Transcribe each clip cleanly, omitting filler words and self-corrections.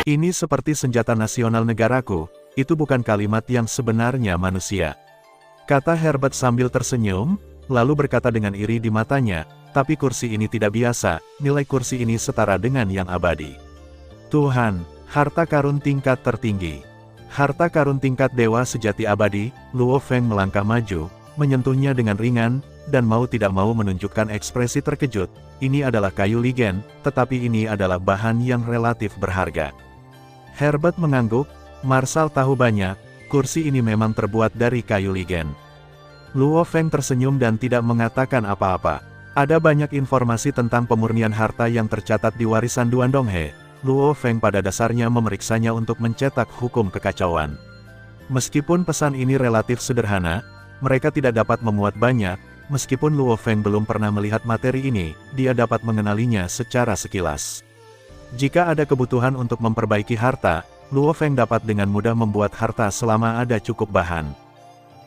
Ini seperti senjata nasional negaraku, itu bukan kalimat yang sebenarnya manusia. Kata Herbert sambil tersenyum, lalu berkata dengan iri di matanya, tapi kursi ini tidak biasa, nilai kursi ini setara dengan yang abadi. Tuhan, harta karun tingkat tertinggi. Harta karun tingkat dewa sejati abadi, Luo Feng melangkah maju, menyentuhnya dengan ringan, dan mau tidak mau menunjukkan ekspresi terkejut. Ini adalah kayu ligen, tetapi ini adalah bahan yang relatif berharga. Herbert mengangguk, Marshal tahu banyak, kursi ini memang terbuat dari kayu ligen. Luo Feng tersenyum dan tidak mengatakan apa-apa. Ada banyak informasi tentang pemurnian harta yang tercatat di warisan Duan Donghe. Luo Feng pada dasarnya memeriksanya untuk mencetak hukum kekacauan. Meskipun pesan ini relatif sederhana, mereka tidak dapat memuat banyak. Meskipun Luo Feng belum pernah melihat materi ini, dia dapat mengenalinya secara sekilas. Jika ada kebutuhan untuk memperbaiki harta, Luo Feng dapat dengan mudah membuat harta selama ada cukup bahan.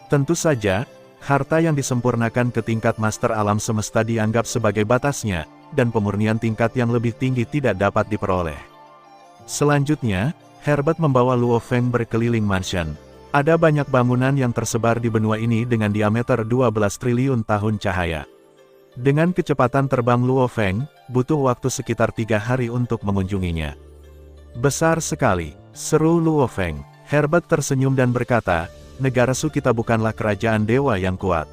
Tentu saja, harta yang disempurnakan ke tingkat master alam semesta dianggap sebagai batasnya, dan pemurnian tingkat yang lebih tinggi tidak dapat diperoleh. Selanjutnya, Herbert membawa Luo Feng berkeliling mansion. Ada banyak bangunan yang tersebar di benua ini dengan diameter 12 triliun tahun cahaya. Dengan kecepatan terbang Luo Feng, butuh waktu sekitar 3 hari untuk mengunjunginya. Besar sekali, seru Luo Feng. Herbert tersenyum dan berkata, negara Su kita bukanlah kerajaan dewa yang kuat.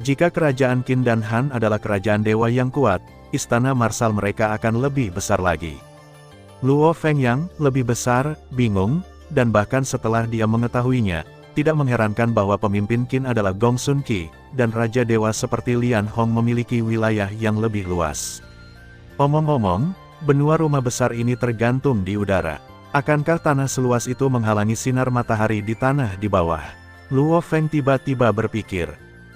Jika kerajaan Qin dan Han adalah kerajaan dewa yang kuat, istana marsal mereka akan lebih besar lagi. Luo Feng yang lebih besar, bingung, dan bahkan setelah dia mengetahuinya, tidak mengherankan bahwa pemimpin Qin adalah Gong Sun Qi, dan Raja Dewa seperti Lian Hong memiliki wilayah yang lebih luas. Omong-omong, benua rumah besar ini tergantung di udara. Akankah tanah seluas itu menghalangi sinar matahari di tanah di bawah? Luo Feng tiba-tiba berpikir,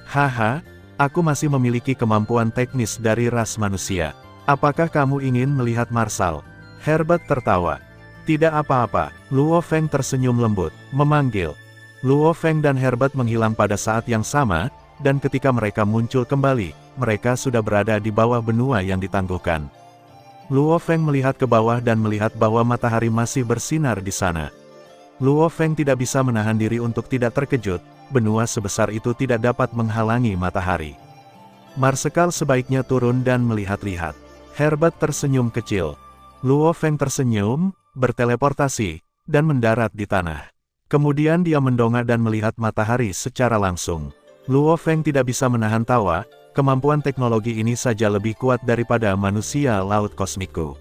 haha, aku masih memiliki kemampuan teknis dari ras manusia. Apakah kamu ingin melihat Marshal? Herbert tertawa. Tidak apa-apa, Luo Feng tersenyum lembut, memanggil. Luo Feng dan Herbert menghilang pada saat yang sama, dan ketika mereka muncul kembali, mereka sudah berada di bawah benua yang ditangguhkan. Luo Feng melihat ke bawah dan melihat bahwa matahari masih bersinar di sana. Luo Feng tidak bisa menahan diri untuk tidak terkejut, benua sebesar itu tidak dapat menghalangi matahari. Marsekal sebaiknya turun dan melihat-lihat. Herbert tersenyum kecil. Luo Feng tersenyum, berteleportasi, dan mendarat di tanah. Kemudian dia mendongak dan melihat matahari secara langsung. Luo Feng tidak bisa menahan tawa, kemampuan teknologi ini saja lebih kuat daripada manusia laut kosmikku.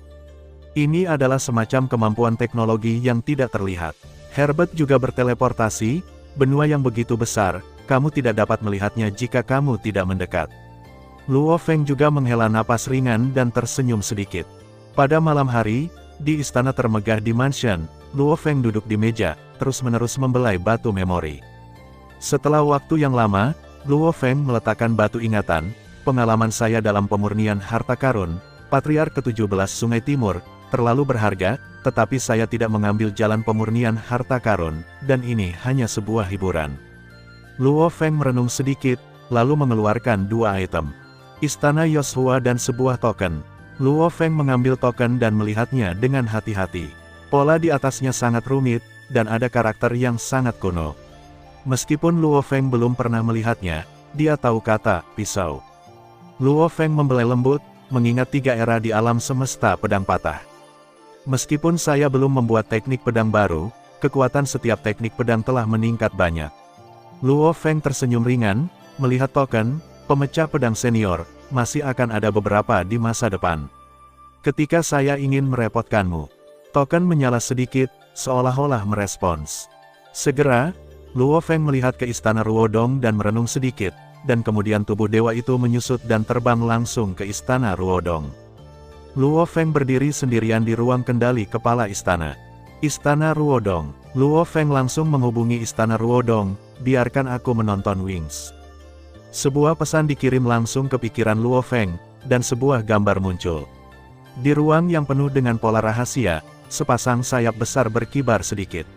Ini adalah semacam kemampuan teknologi yang tidak terlihat. Herbert juga berteleportasi, benua yang begitu besar, kamu tidak dapat melihatnya jika kamu tidak mendekat. Luo Feng juga menghela napas ringan dan tersenyum sedikit. Pada malam hari, di istana termegah di mansion, Luo Feng duduk di meja, terus-menerus membelai batu memori. Setelah waktu yang lama, Luo Feng meletakkan batu ingatan, pengalaman saya dalam pemurnian harta karun, Patriark ke-17 Sungai Timur, terlalu berharga, tetapi saya tidak mengambil jalan pemurnian harta karun, dan ini hanya sebuah hiburan. Luo Feng merenung sedikit, lalu mengeluarkan 2 item. Istana Yoshua dan sebuah token. Luo Feng mengambil token dan melihatnya dengan hati-hati. Pola di atasnya sangat rumit, dan ada karakter yang sangat kuno. Meskipun Luo Feng belum pernah melihatnya, dia tahu kata pisau. Luo Feng membelai lembut, mengingat 3 era di alam semesta pedang patah. Meskipun saya belum membuat teknik pedang baru, kekuatan setiap teknik pedang telah meningkat banyak. Luo Feng tersenyum ringan, melihat token, pemecah pedang senior, masih akan ada beberapa di masa depan. Ketika saya ingin merepotkanmu. Token menyala sedikit, seolah-olah merespons. Segera, Luo Feng melihat ke istana Ruodong dan merenung sedikit, dan kemudian tubuh dewa itu menyusut dan terbang langsung ke istana Ruodong. Luo Feng berdiri sendirian di ruang kendali kepala istana. Istana Ruodong. Luo Feng langsung menghubungi istana Ruodong, biarkan aku menonton Wings. Sebuah pesan dikirim langsung ke pikiran Luo Feng, dan sebuah gambar muncul. Di ruang yang penuh dengan pola rahasia, sepasang sayap besar berkibar sedikit.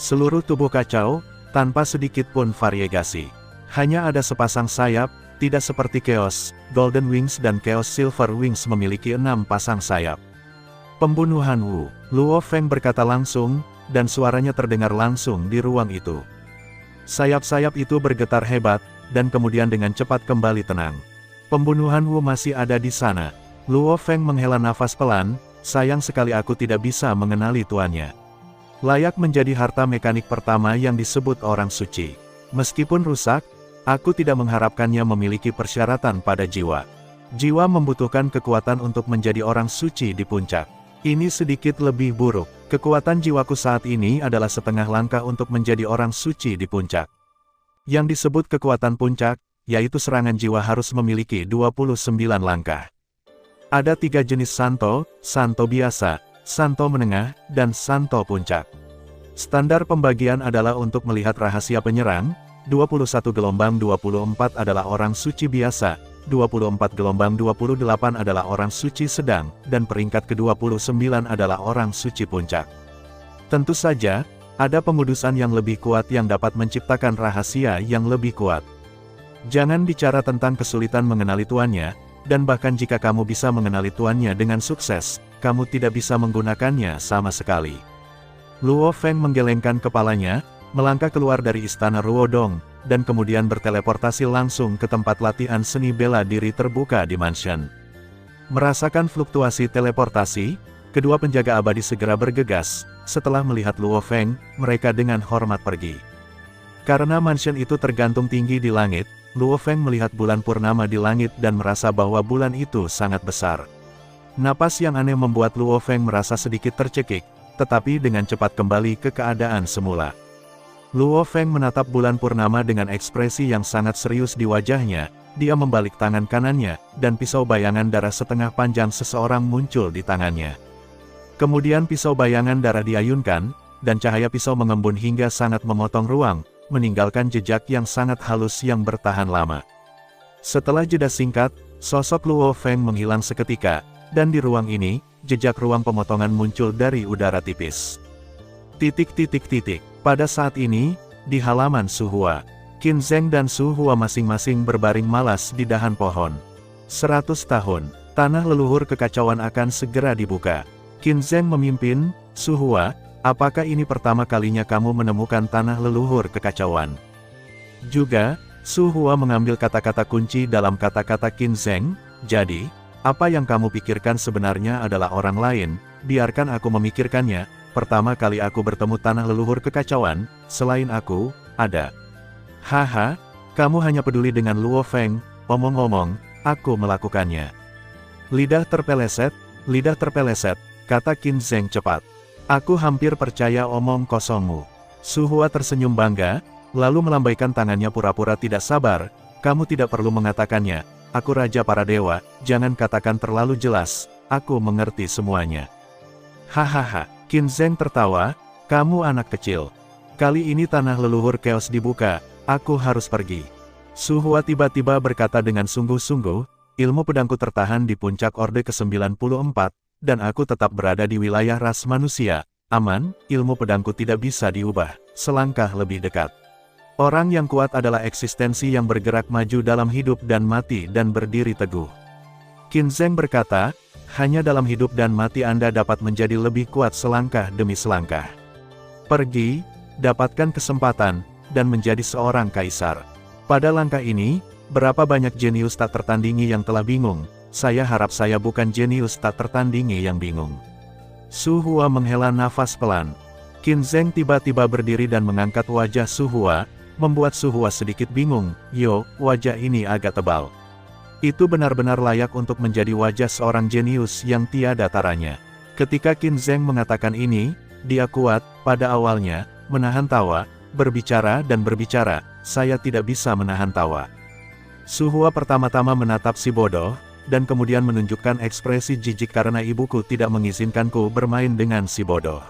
Seluruh tubuh kacau, tanpa sedikit pun variegasi. Hanya ada sepasang sayap, tidak seperti Chaos, Golden Wings dan Chaos Silver Wings memiliki 6 pasang sayap. Pembunuhan Wu. Luo Feng berkata langsung, dan suaranya terdengar langsung di ruang itu. Sayap-sayap itu bergetar hebat, dan kemudian dengan cepat kembali tenang. Pembunuhan Wu masih ada di sana. Luo Feng menghela nafas pelan, sayang sekali aku tidak bisa mengenali tuannya. Layak menjadi harta mekanik pertama yang disebut orang suci. Meskipun rusak, aku tidak mengharapkannya memiliki persyaratan pada jiwa. Jiwa membutuhkan kekuatan untuk menjadi orang suci di puncak. Ini sedikit lebih buruk. Kekuatan jiwaku saat ini adalah setengah langkah untuk menjadi orang suci di puncak. Yang disebut kekuatan puncak, yaitu serangan jiwa harus memiliki 29 langkah. Ada 3 jenis santo, santo biasa, santo menengah, dan santo puncak. Standar pembagian adalah untuk melihat rahasia penyerang, 21 gelombang 24 adalah orang suci biasa, 24 gelombang 28 adalah orang suci sedang, dan peringkat ke-29 adalah orang suci puncak. Tentu saja, ada pengudusan yang lebih kuat yang dapat menciptakan rahasia yang lebih kuat. Jangan bicara tentang kesulitan mengenali tuannya, dan bahkan jika kamu bisa mengenali tuannya dengan sukses, kamu tidak bisa menggunakannya sama sekali. Luo Feng menggelengkan kepalanya, melangkah keluar dari istana Ruodong, dan kemudian berteleportasi langsung ke tempat latihan seni bela diri terbuka di mansion. Merasakan fluktuasi teleportasi, kedua penjaga abadi segera bergegas. Setelah melihat Luo Feng, mereka dengan hormat pergi. Karena mansion itu tergantung tinggi di langit, Luo Feng melihat bulan purnama di langit dan merasa bahwa bulan itu sangat besar. Napas yang aneh membuat Luo Feng merasa sedikit tercekik, tetapi dengan cepat kembali ke keadaan semula. Luo Feng menatap bulan purnama dengan ekspresi yang sangat serius di wajahnya. Dia membalik tangan kanannya, dan pisau bayangan darah setengah panjang seseorang muncul di tangannya. Kemudian pisau bayangan darah diayunkan, dan cahaya pisau mengembun hingga sangat memotong ruang, meninggalkan jejak yang sangat halus yang bertahan lama. Setelah jeda singkat, sosok Luo Feng menghilang seketika, dan di ruang ini, jejak ruang pemotongan muncul dari udara tipis. Pada saat ini, di halaman Su Hua, Qin Zheng dan Su Hua masing-masing berbaring malas di dahan pohon. 100 tahun, tanah leluhur kekacauan akan segera dibuka. Qin Zheng memimpin, Su Hua, apakah ini pertama kalinya kamu menemukan tanah leluhur kekacauan? Juga, Su Hua mengambil kata-kata kunci dalam kata-kata Qin Zheng, jadi, apa yang kamu pikirkan sebenarnya adalah orang lain, biarkan aku memikirkannya. Pertama kali aku bertemu tanah leluhur kekacauan, selain aku, ada. Haha, kamu hanya peduli dengan Luo Feng, omong-omong, aku melakukannya. Lidah terpeleset, kata Qin Zheng cepat. Aku hampir percaya omong kosongmu. Su Hua tersenyum bangga, lalu melambaikan tangannya pura-pura tidak sabar, kamu tidak perlu mengatakannya, aku raja para dewa, jangan katakan terlalu jelas, aku mengerti semuanya. Hahaha. Qin Zheng tertawa, kamu anak kecil. Kali ini tanah leluhur Chaos dibuka, aku harus pergi. Su Hua tiba-tiba berkata dengan sungguh-sungguh, ilmu pedangku tertahan di puncak Orde ke-94, dan aku tetap berada di wilayah ras manusia, aman, ilmu pedangku tidak bisa diubah, selangkah lebih dekat. Orang yang kuat adalah eksistensi yang bergerak maju dalam hidup dan mati dan berdiri teguh. Qin Zheng berkata, hanya dalam hidup dan mati Anda dapat menjadi lebih kuat selangkah demi selangkah. Pergi, dapatkan kesempatan, dan menjadi seorang kaisar. Pada langkah ini, berapa banyak jenius tak tertandingi yang telah bingung, saya harap saya bukan jenius tak tertandingi yang bingung. Su Hua menghela nafas pelan. Qin Zheng tiba-tiba berdiri dan mengangkat wajah Su Hua, membuat Su Hua sedikit bingung, yo, wajah ini agak tebal. Itu benar-benar layak untuk menjadi wajah seorang jenius yang tiada taranya. Ketika Qin Zheng mengatakan ini, dia kuat, pada awalnya, menahan tawa, berbicara dan berbicara, saya tidak bisa menahan tawa. Su Hua pertama-tama menatap si bodoh, dan kemudian menunjukkan ekspresi jijik karena ibuku tidak mengizinkanku bermain dengan si bodoh.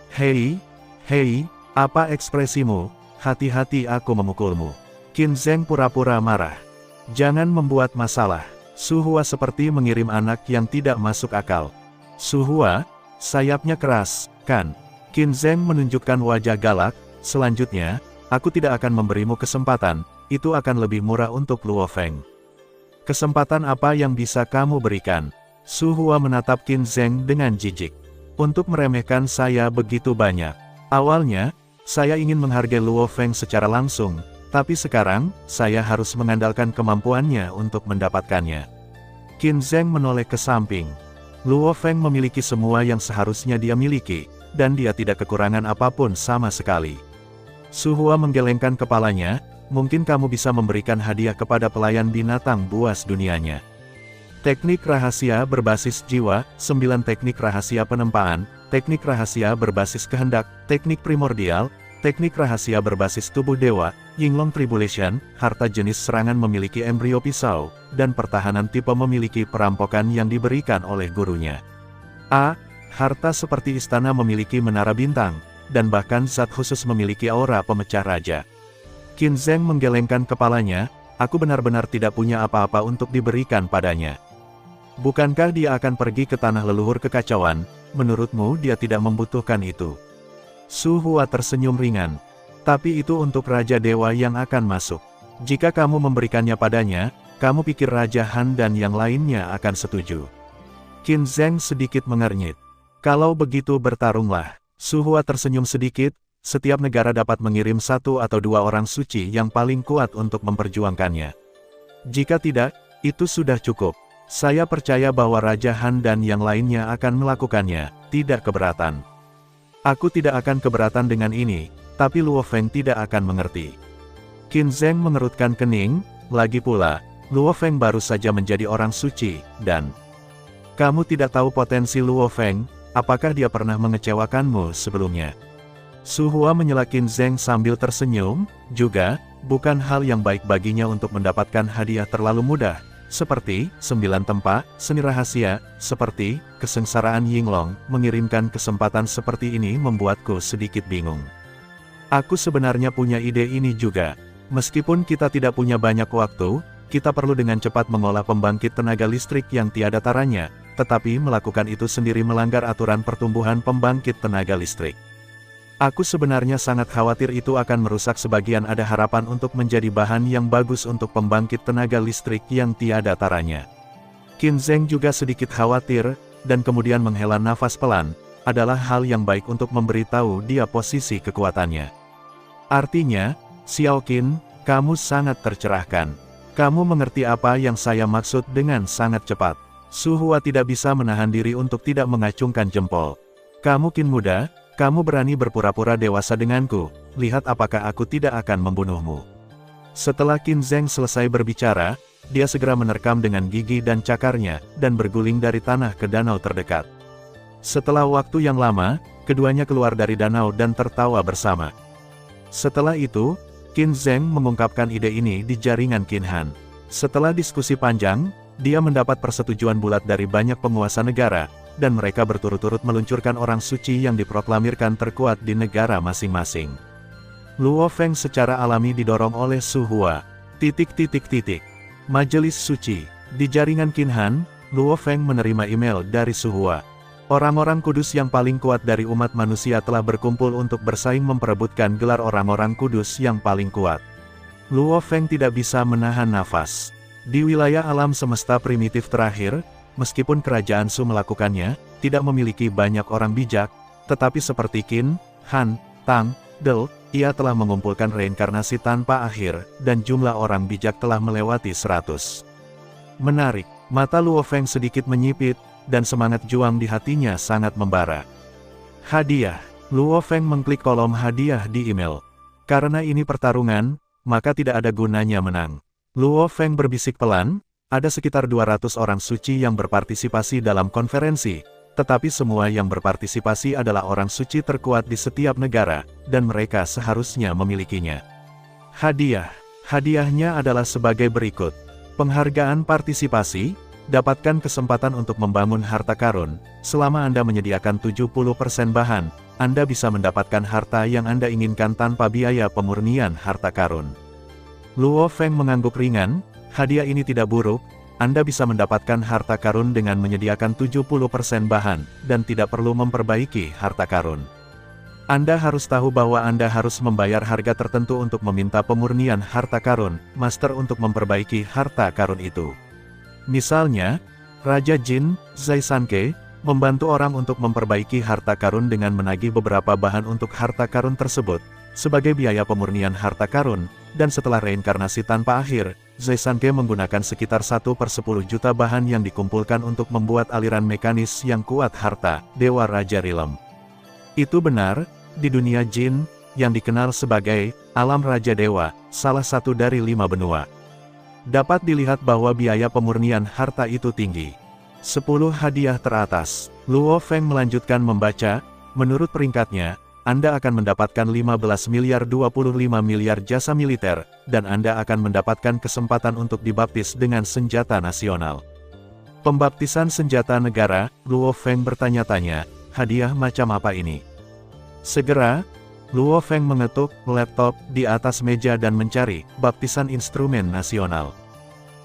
Hei, apa ekspresimu? Hati-hati aku memukulmu. Qin Zheng pura-pura marah. Jangan membuat masalah. Su Hua seperti mengirim anak yang tidak masuk akal. Su Hua, sayapnya keras, kan? Qin Zheng menunjukkan wajah galak, selanjutnya, aku tidak akan memberimu kesempatan, itu akan lebih murah untuk Luo Feng. Kesempatan apa yang bisa kamu berikan? Su Hua menatap Qin Zheng dengan jijik. Untuk meremehkan saya begitu banyak. Awalnya, saya ingin menghargai Luo Feng secara langsung, tapi sekarang, saya harus mengandalkan kemampuannya untuk mendapatkannya. Qin Zheng menoleh ke samping. Luo Feng memiliki semua yang seharusnya dia miliki, dan dia tidak kekurangan apapun sama sekali. Su Hua menggelengkan kepalanya, mungkin kamu bisa memberikan hadiah kepada pelayan binatang buas dunianya. Teknik rahasia berbasis jiwa, 9 teknik rahasia penempaan, teknik rahasia berbasis kehendak, teknik primordial, teknik rahasia berbasis tubuh dewa, Yinglong Tribulation, harta jenis serangan memiliki embrio pisau, dan pertahanan tipe memiliki perampokan yang diberikan oleh gurunya. Harta seperti istana memiliki menara bintang, dan bahkan zat khusus memiliki aura pemecah raja. Qin Zheng menggelengkan kepalanya, aku benar-benar tidak punya apa-apa untuk diberikan padanya. Bukankah dia akan pergi ke tanah leluhur kekacauan? Menurutmu dia tidak membutuhkan itu? Su Hua tersenyum ringan. Tapi itu untuk Raja Dewa yang akan masuk. Jika kamu memberikannya padanya, kamu pikir Raja Han dan yang lainnya akan setuju? Qin Zheng sedikit mengernyit. Kalau begitu bertarunglah. Su Hua tersenyum sedikit, setiap negara dapat mengirim 1 atau 2 orang suci yang paling kuat untuk memperjuangkannya. Jika tidak, itu sudah cukup. Saya percaya bahwa Raja Han dan yang lainnya akan melakukannya, tidak keberatan. Aku tidak akan keberatan dengan ini, tapi Luo Feng tidak akan mengerti. Qin Zheng mengerutkan kening, lagi pula, Luo Feng baru saja menjadi orang suci, dan kamu tidak tahu potensi Luo Feng, apakah dia pernah mengecewakanmu sebelumnya? Su Hua menyela Qin Zheng sambil tersenyum, juga, bukan hal yang baik baginya untuk mendapatkan hadiah terlalu mudah. Seperti, 9 tempa, seni rahasia, seperti, kesengsaraan Yinglong, mengirimkan kesempatan seperti ini membuatku sedikit bingung. Aku sebenarnya punya ide ini juga. Meskipun kita tidak punya banyak waktu, kita perlu dengan cepat mengolah pembangkit tenaga listrik yang tiada taranya, tetapi melakukan itu sendiri melanggar aturan pertumbuhan pembangkit tenaga listrik. Aku sebenarnya sangat khawatir itu akan merusak sebagian ada harapan untuk menjadi bahan yang bagus untuk pembangkit tenaga listrik yang tiada taranya. Qin Zheng juga sedikit khawatir, dan kemudian menghela nafas pelan, adalah hal yang baik untuk memberitahu dia posisi kekuatannya. Artinya, Xiao Qin, kamu sangat tercerahkan. Kamu mengerti apa yang saya maksud dengan sangat cepat. Su Hua tidak bisa menahan diri untuk tidak mengacungkan jempol. Kamu Qin muda, kamu berani berpura-pura dewasa denganku, lihat apakah aku tidak akan membunuhmu. Setelah Qin Zheng selesai berbicara, dia segera menerkam dengan gigi dan cakarnya, dan berguling dari tanah ke danau terdekat. Setelah waktu yang lama, keduanya keluar dari danau dan tertawa bersama. Setelah itu, Qin Zheng mengungkapkan ide ini di jaringan Qin Han. Setelah diskusi panjang, dia mendapat persetujuan bulat dari banyak penguasa negara, dan mereka berturut-turut meluncurkan orang suci yang diproklamirkan terkuat di negara masing-masing. Luo Feng secara alami didorong oleh Su Hua. Majelis Suci. Di jaringan Qin Han, Luo Feng menerima email dari Su Hua. Orang-orang kudus yang paling kuat dari umat manusia telah berkumpul untuk bersaing memperebutkan gelar orang-orang kudus yang paling kuat. Luo Feng tidak bisa menahan nafas. Di wilayah alam semesta primitif terakhir, meskipun kerajaan Su melakukannya, tidak memiliki banyak orang bijak, tetapi seperti Qin, Han, Tang, Del, ia telah mengumpulkan reinkarnasi tanpa akhir, dan jumlah orang bijak telah melewati 100. Menarik, mata Luo Feng sedikit menyipit, dan semangat juang di hatinya sangat membara. Hadiah. Luo Feng mengklik kolom hadiah di email. Karena ini pertarungan, maka tidak ada gunanya menang. Luo Feng berbisik pelan, ada sekitar 200 orang suci yang berpartisipasi dalam konferensi, tetapi semua yang berpartisipasi adalah orang suci terkuat di setiap negara, dan mereka seharusnya memilikinya. Hadiah. Hadiahnya adalah sebagai berikut. Penghargaan partisipasi, dapatkan kesempatan untuk membangun harta karun. Selama Anda menyediakan 70% bahan, Anda bisa mendapatkan harta yang Anda inginkan tanpa biaya pemurnian harta karun. Luo Feng mengangguk ringan. Hadiah ini tidak buruk, Anda bisa mendapatkan harta karun dengan menyediakan 70% bahan, dan tidak perlu memperbaiki harta karun. Anda harus tahu bahwa Anda harus membayar harga tertentu untuk meminta pemurnian harta karun, master untuk memperbaiki harta karun itu. Misalnya, Raja Jin, Zai Sanke, membantu orang untuk memperbaiki harta karun dengan menagih beberapa bahan untuk harta karun tersebut, sebagai biaya pemurnian harta karun, dan setelah reinkarnasi tanpa akhir, Zai Sanke menggunakan sekitar 1/10 juta bahan yang dikumpulkan untuk membuat aliran mekanis yang kuat harta, Dewa Raja Rilem. Itu benar, di dunia Jin, yang dikenal sebagai Alam Raja Dewa, salah satu dari 5 benua. Dapat dilihat bahwa biaya pemurnian harta itu tinggi. 10 hadiah teratas. Luo Feng melanjutkan membaca, menurut peringkatnya, Anda akan mendapatkan 15 miliar 25 miliar jasa militer, dan Anda akan mendapatkan kesempatan untuk dibaptis dengan senjata nasional. Pembaptisan senjata negara, Luo Feng bertanya-tanya, hadiah macam apa ini? Segera, Luo Feng mengetuk laptop di atas meja dan mencari baptisan instrumen nasional.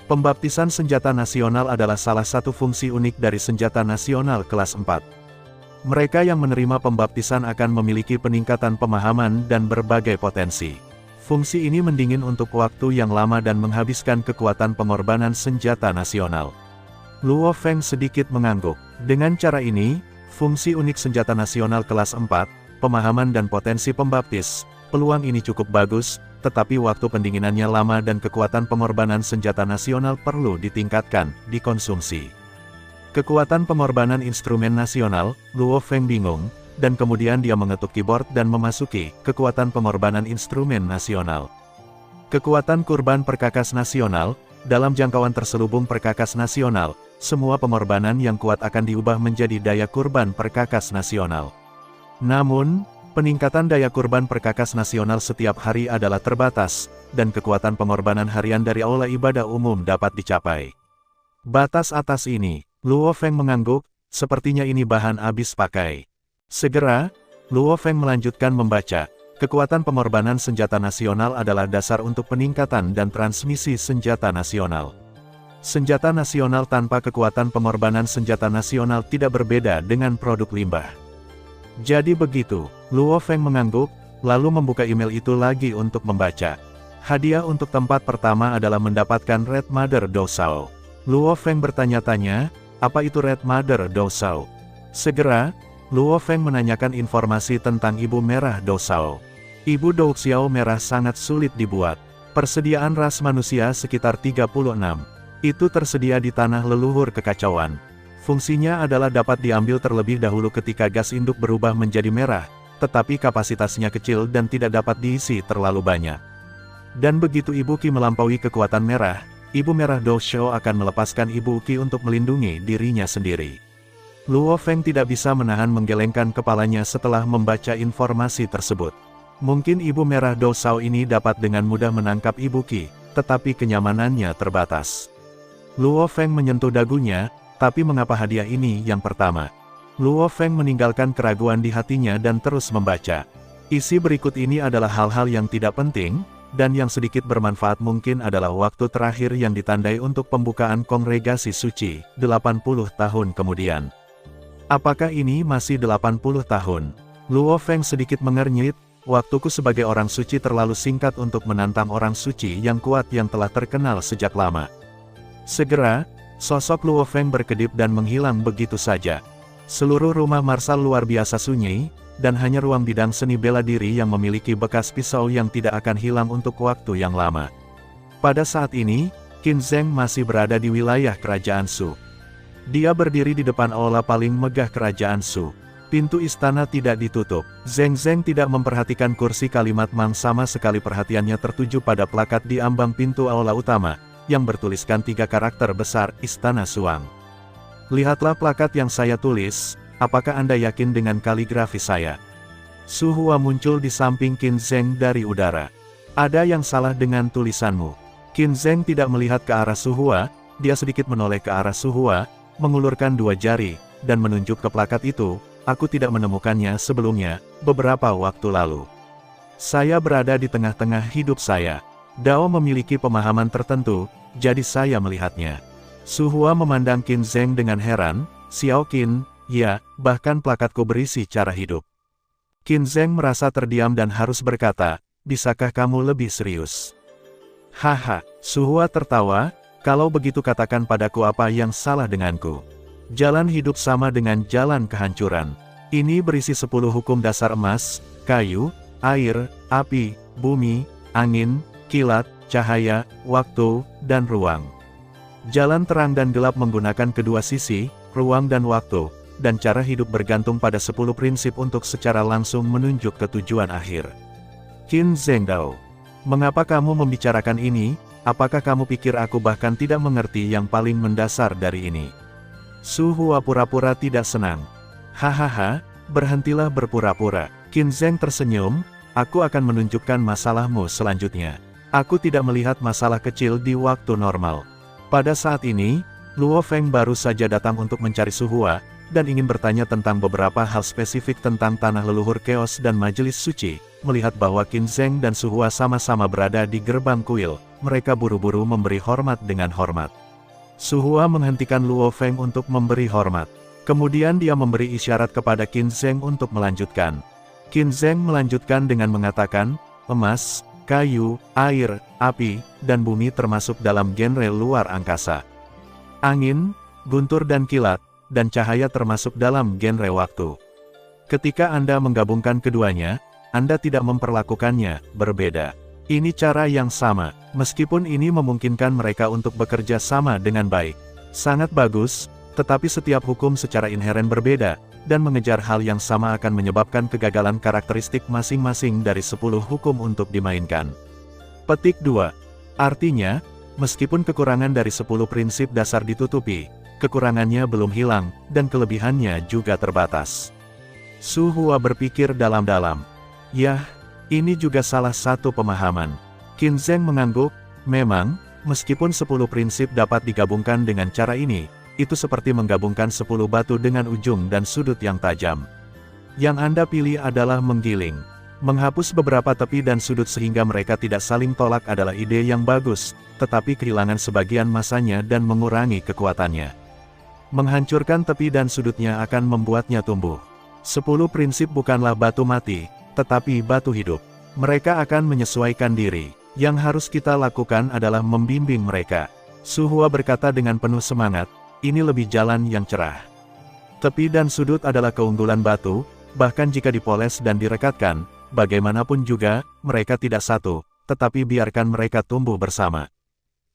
Pembaptisan senjata nasional adalah salah satu fungsi unik dari senjata nasional kelas 4. Mereka yang menerima pembaptisan akan memiliki peningkatan pemahaman dan berbagai potensi. Fungsi ini mendingin untuk waktu yang lama dan menghabiskan kekuatan pengorbanan senjata nasional. Luo Feng sedikit mengangguk. Dengan cara ini, fungsi unik senjata nasional kelas 4, pemahaman dan potensi pembaptis, peluang ini cukup bagus, tetapi waktu pendinginannya lama dan kekuatan pengorbanan senjata nasional perlu ditingkatkan, dikonsumsi. Kekuatan pengorbanan instrumen nasional, Luo Feng bingung, dan kemudian dia mengetuk keyboard dan memasuki kekuatan pengorbanan instrumen nasional. Kekuatan kurban perkakas nasional, dalam jangkauan terselubung perkakas nasional, semua pengorbanan yang kuat akan diubah menjadi daya kurban perkakas nasional. Namun, peningkatan daya kurban perkakas nasional setiap hari adalah terbatas, dan kekuatan pengorbanan harian dari aula ibadah umum dapat dicapai. Batas atas ini, Luo Feng mengangguk, sepertinya ini bahan habis pakai. Segera, Luo Feng melanjutkan membaca, kekuatan pengorbanan senjata nasional adalah dasar untuk peningkatan dan transmisi senjata nasional. Senjata nasional tanpa kekuatan pengorbanan senjata nasional tidak berbeda dengan produk limbah. Jadi begitu, Luo Feng mengangguk, lalu membuka email itu lagi untuk membaca. Hadiah untuk tempat pertama adalah mendapatkan Red Mother Dosao. Luo Feng bertanya-tanya, apa itu Red Mother Dosao? Segera, Luo Feng menanyakan informasi tentang Ibu Merah Dosao. Ibu Douxiao merah sangat sulit dibuat. Persediaan ras manusia sekitar 36. Itu tersedia di tanah leluhur kekacauan. Fungsinya adalah dapat diambil terlebih dahulu ketika gas induk berubah menjadi merah, tetapi kapasitasnya kecil dan tidak dapat diisi terlalu banyak. Dan begitu Ibu Qi melampaui kekuatan merah, Ibu Merah Douxiao akan melepaskan Ibu Qi untuk melindungi dirinya sendiri. Luo Feng tidak bisa menahan menggelengkan kepalanya setelah membaca informasi tersebut. Mungkin Ibu Merah Douxiao ini dapat dengan mudah menangkap Ibu Qi, tetapi kenyamanannya terbatas. Luo Feng menyentuh dagunya, tapi mengapa hadiah ini yang pertama? Luo Feng meninggalkan keraguan di hatinya dan terus membaca. Isi berikut ini adalah hal-hal yang tidak penting, dan yang sedikit bermanfaat mungkin adalah waktu terakhir yang ditandai untuk pembukaan kongregasi suci, 80 tahun kemudian. Apakah ini masih 80 tahun? Luo Feng sedikit mengernyit, waktuku sebagai orang suci terlalu singkat untuk menantang orang suci yang kuat yang telah terkenal sejak lama. Segera, sosok Luo Feng berkedip dan menghilang begitu saja. Seluruh rumah marsal luar biasa sunyi, dan hanya ruang bidang seni bela diri yang memiliki bekas pisau yang tidak akan hilang untuk waktu yang lama. Pada saat ini, Qin Zheng masih berada di wilayah kerajaan Shu. Dia berdiri di depan aula paling megah kerajaan Shu. Pintu istana tidak ditutup. Zheng tidak memperhatikan kursi kalimat Mang, sama sekali perhatiannya tertuju pada plakat di ambang pintu aula utama, yang bertuliskan 3 karakter besar, Istana Suang. Lihatlah plakat yang saya tulis, apakah Anda yakin dengan kaligrafi saya? Su Hua muncul di samping Qin Zheng dari udara. Ada yang salah dengan tulisanmu. Qin Zheng tidak melihat ke arah Su Hua, dia sedikit menoleh ke arah Su Hua, mengulurkan 2 jari, dan menunjuk ke plakat itu. Aku tidak menemukannya sebelumnya, beberapa waktu lalu. Saya berada di tengah-tengah hidup saya. Dao memiliki pemahaman tertentu, jadi saya melihatnya. Su Hua memandang Qin Zheng dengan heran, Xiao Qin, ya, bahkan plakatku berisi cara hidup. Qin Zheng merasa terdiam dan harus berkata, bisakah kamu lebih serius? Haha, Su Hua tertawa, Kalau begitu katakan padaku apa yang salah denganku. Jalan hidup sama dengan jalan kehancuran. Ini berisi 10 hukum dasar emas, kayu, air, api, bumi, angin, kilat, cahaya, waktu, dan ruang. Jalan terang dan gelap menggunakan kedua sisi, ruang dan waktu, dan cara hidup bergantung pada 10 prinsip untuk secara langsung menunjuk ke tujuan akhir. Qin Zheng Dao. Mengapa kamu membicarakan ini? Apakah kamu pikir aku bahkan tidak mengerti yang paling mendasar dari ini? Su Hua pura-pura tidak senang. Hahaha, berhentilah berpura-pura. Qin Zheng tersenyum, aku akan menunjukkan masalahmu selanjutnya. Aku tidak melihat masalah kecil di waktu normal. Pada saat ini, Luo Feng baru saja datang untuk mencari Su Hua, dan ingin bertanya tentang beberapa hal spesifik tentang tanah leluhur Keos dan Majelis Suci. Melihat bahwa Qin Zheng dan Su Hua sama-sama berada di gerbang kuil, mereka buru-buru memberi hormat dengan hormat. Su Hua menghentikan Luo Feng untuk memberi hormat. Kemudian dia memberi isyarat kepada Qin Zheng untuk melanjutkan. Qin Zheng melanjutkan dengan mengatakan, emas, kayu, air, api, dan bumi termasuk dalam genre luar angkasa. Angin, guntur dan kilat, dan cahaya termasuk dalam genre waktu. Ketika Anda menggabungkan keduanya, Anda tidak memperlakukannya berbeda. Ini cara yang sama, meskipun ini memungkinkan mereka untuk bekerja sama dengan baik. Sangat bagus, tetapi setiap hukum secara inheren berbeda, dan mengejar hal yang sama akan menyebabkan kegagalan karakteristik masing-masing dari 10 hukum untuk dimainkan. Petik 2. Artinya, meskipun kekurangan dari 10 prinsip dasar ditutupi, kekurangannya belum hilang, dan kelebihannya juga terbatas. Su Hua berpikir dalam-dalam. Yah, ini juga salah satu pemahaman. Qin Zheng mengangguk, memang, meskipun 10 prinsip dapat digabungkan dengan cara ini, itu seperti menggabungkan 10 batu dengan ujung dan sudut yang tajam. Yang Anda pilih adalah menggiling. Menghapus beberapa tepi dan sudut sehingga mereka tidak saling tolak adalah ide yang bagus, tetapi kehilangan sebagian masanya dan mengurangi kekuatannya. Menghancurkan tepi dan sudutnya akan membuatnya tumbuh. 10 prinsip bukanlah batu mati, tetapi batu hidup. Mereka akan menyesuaikan diri. Yang harus kita lakukan adalah membimbing mereka. Su Hua berkata dengan penuh semangat, ini lebih jalan yang cerah. Tepi dan sudut adalah keunggulan batu, bahkan jika dipoles dan direkatkan, bagaimanapun juga, mereka tidak satu, tetapi biarkan mereka tumbuh bersama.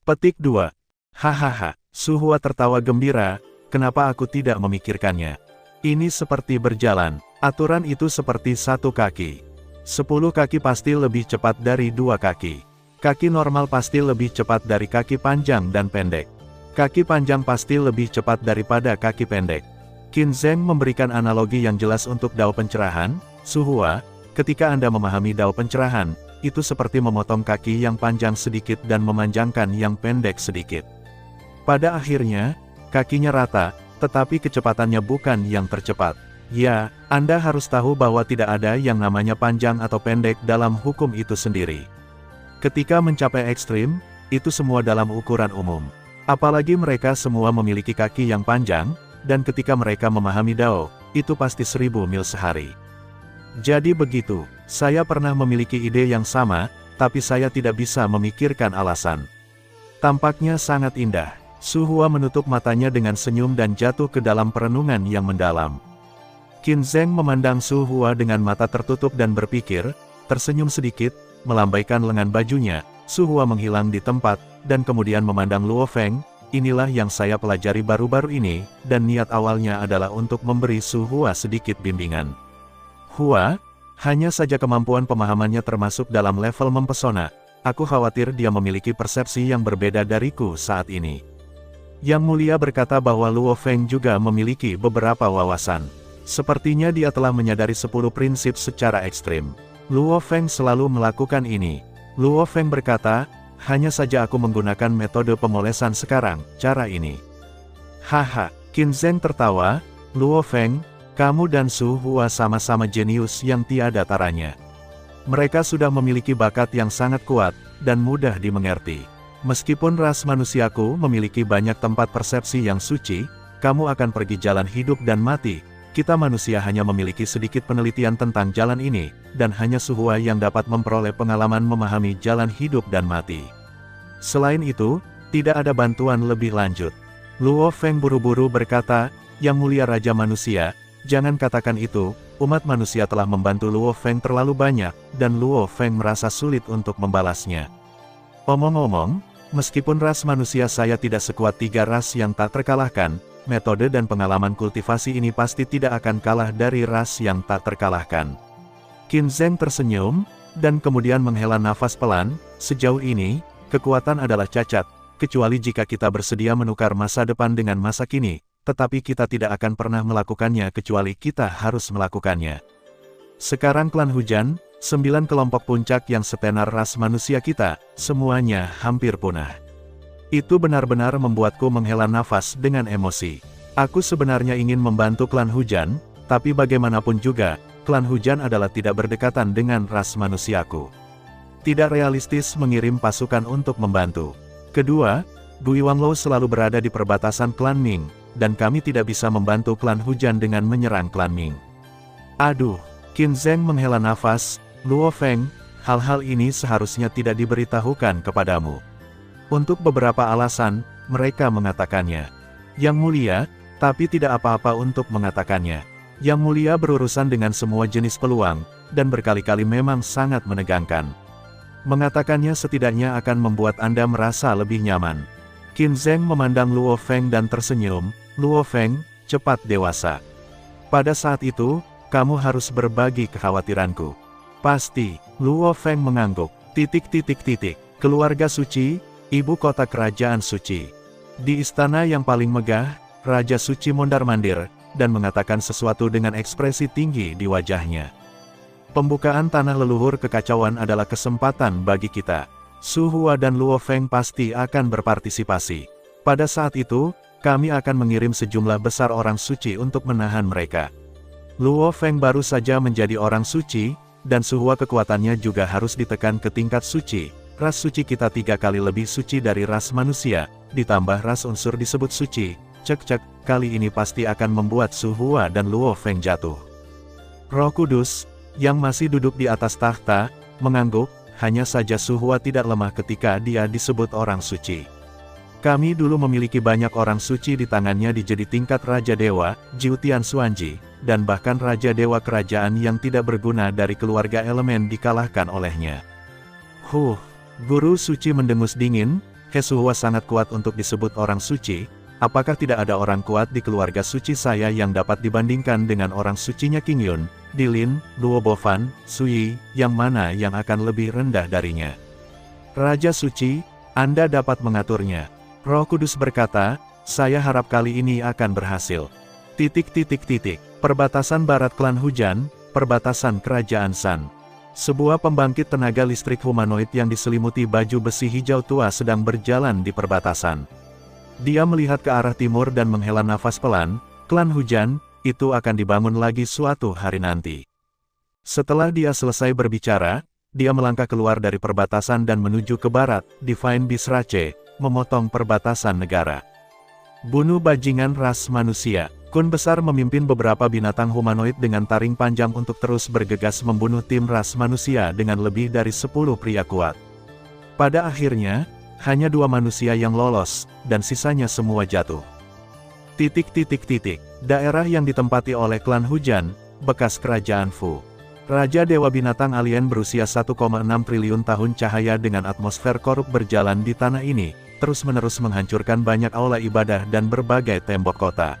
Petik 2. Hahaha, Su Hua tertawa gembira, kenapa aku tidak memikirkannya? Ini seperti berjalan, aturan itu seperti satu kaki. 10 kaki pasti lebih cepat dari 2 kaki. Kaki normal pasti lebih cepat dari kaki panjang dan pendek. Kaki panjang pasti lebih cepat daripada kaki pendek. Qin Zheng memberikan analogi yang jelas untuk dao pencerahan. Su Hua, ketika Anda memahami dao pencerahan, itu seperti memotong kaki yang panjang sedikit dan memanjangkan yang pendek sedikit. Pada akhirnya, kakinya rata, tetapi kecepatannya bukan yang tercepat. Ya, Anda harus tahu bahwa tidak ada yang namanya panjang atau pendek dalam hukum itu sendiri. Ketika mencapai ekstrim, itu semua dalam ukuran umum. Apalagi mereka semua memiliki kaki yang panjang, dan ketika mereka memahami Dao, itu pasti 1000 mil sehari. Jadi begitu, saya pernah memiliki ide yang sama, tapi saya tidak bisa memikirkan alasan. Tampaknya sangat indah. Su Hua menutup matanya dengan senyum dan jatuh ke dalam perenungan yang mendalam. Qin Zheng memandang Su Hua dengan mata tertutup dan berpikir, tersenyum sedikit, melambaikan lengan bajunya. Su Hua menghilang di tempat, dan kemudian memandang Luo Feng, inilah yang saya pelajari baru-baru ini, dan niat awalnya adalah untuk memberi Su Hua sedikit bimbingan. Hua, hanya saja kemampuan pemahamannya termasuk dalam level mempesona, aku khawatir dia memiliki persepsi yang berbeda dariku saat ini. Yang Mulia berkata bahwa Luo Feng juga memiliki beberapa wawasan. Sepertinya dia telah menyadari 10 prinsip secara ekstrim. Luo Feng selalu melakukan ini. Luo Feng berkata, hanya saja aku menggunakan metode pemolesan sekarang, cara ini. Haha, Qin Zheng tertawa, Luo Feng, kamu dan Su Hua sama-sama jenius yang tiada taranya. Mereka sudah memiliki bakat yang sangat kuat, dan mudah dimengerti. Meskipun ras manusiaku memiliki banyak tempat persepsi yang suci, kamu akan pergi jalan hidup dan mati. Kita manusia hanya memiliki sedikit penelitian tentang jalan ini, dan hanya Su Hua yang dapat memperoleh pengalaman memahami jalan hidup dan mati. Selain itu, Tidak ada bantuan lebih lanjut. Luo Feng buru-buru berkata, Yang Mulia Raja Manusia, jangan katakan itu, umat manusia telah membantu Luo Feng terlalu banyak, dan Luo Feng merasa sulit untuk membalasnya. Omong-omong, meskipun ras manusia saya tidak sekuat 3 ras yang tak terkalahkan, metode dan pengalaman kultivasi ini pasti tidak akan kalah dari ras yang tak terkalahkan. Qin Zheng tersenyum, dan kemudian menghela nafas pelan, sejauh ini, kekuatan adalah cacat, kecuali jika kita bersedia menukar masa depan dengan masa kini, tetapi kita tidak akan pernah melakukannya kecuali kita harus melakukannya. Sekarang klan hujan, 9 kelompok puncak yang setenar ras manusia kita, semuanya hampir punah. Itu benar-benar membuatku menghela nafas dengan emosi. Aku sebenarnya ingin membantu klan hujan, tapi bagaimanapun juga, klan hujan adalah tidak berdekatan dengan ras manusiaku. Tidak realistis mengirim pasukan untuk membantu. Kedua, Bui Wanglou selalu berada di perbatasan klan Ming, dan kami tidak bisa membantu klan hujan dengan menyerang klan Ming. Aduh, Qin Zheng menghela nafas, Luo Feng, hal-hal ini seharusnya tidak diberitahukan kepadamu. Untuk beberapa alasan, mereka mengatakannya. Yang Mulia, tapi tidak apa-apa untuk mengatakannya. Yang Mulia berurusan dengan semua jenis peluang, dan berkali-kali memang sangat menegangkan. Mengatakannya setidaknya akan membuat Anda merasa lebih nyaman. Qin Zheng memandang Luo Feng dan tersenyum, Luo Feng, cepat dewasa. Pada saat itu, kamu harus berbagi kekhawatiranku. Pasti, Luo Feng mengangguk, keluarga suci, ibu kota kerajaan suci. Di istana yang paling megah, Raja Suci mondar-mandir, dan mengatakan sesuatu dengan ekspresi tinggi di wajahnya. Pembukaan tanah leluhur kekacauan adalah kesempatan bagi kita. Su Hua dan Luo Feng pasti akan berpartisipasi. Pada saat itu, kami akan mengirim sejumlah besar orang suci untuk menahan mereka. Luo Feng baru saja menjadi orang suci, dan Su Hua kekuatannya juga harus ditekan ke tingkat suci. Ras suci kita 3 kali lebih suci dari ras manusia, ditambah ras unsur disebut suci. Cek, kali ini pasti akan membuat Su Hua dan Luo Feng jatuh. Roh Kudus, yang masih duduk di atas tahta, mengangguk, hanya saja Su Hua tidak lemah ketika dia disebut orang suci. Kami dulu memiliki banyak orang suci di tangannya jadi tingkat Raja Dewa, Jiu Tian Xuanji, dan bahkan Raja Dewa kerajaan yang tidak berguna dari keluarga elemen dikalahkan olehnya. Guru suci mendengus dingin, Su Hua sangat kuat untuk disebut orang suci. Apakah tidak ada orang kuat di keluarga suci saya yang dapat dibandingkan dengan orang sucinya King Yun, Dilin, Luo Bofan, Sui, yang mana yang akan lebih rendah darinya? Raja suci, Anda dapat mengaturnya. Roh Kudus berkata, saya harap kali ini akan berhasil. Perbatasan barat klan hujan, perbatasan kerajaan San. Sebuah pembangkit tenaga listrik humanoid yang diselimuti baju besi hijau tua sedang berjalan di perbatasan. Dia melihat ke arah timur dan menghela nafas pelan, klan hujan, itu akan dibangun lagi suatu hari nanti. Setelah dia selesai berbicara, dia melangkah keluar dari perbatasan dan menuju ke barat, Divine Beast Rache, memotong perbatasan negara. Bunuh bajingan ras manusia. Kun besar memimpin beberapa binatang humanoid dengan taring panjang untuk terus bergegas membunuh tim ras manusia dengan lebih dari 10 pria kuat. Pada akhirnya, hanya 2 manusia yang lolos, dan sisanya semua jatuh. Daerah yang ditempati oleh klan hujan, bekas kerajaan Fu. Raja Dewa Binatang Alien berusia 1,6 triliun tahun cahaya dengan atmosfer korup berjalan di tanah ini, terus-menerus menghancurkan banyak aula ibadah dan berbagai tembok kota.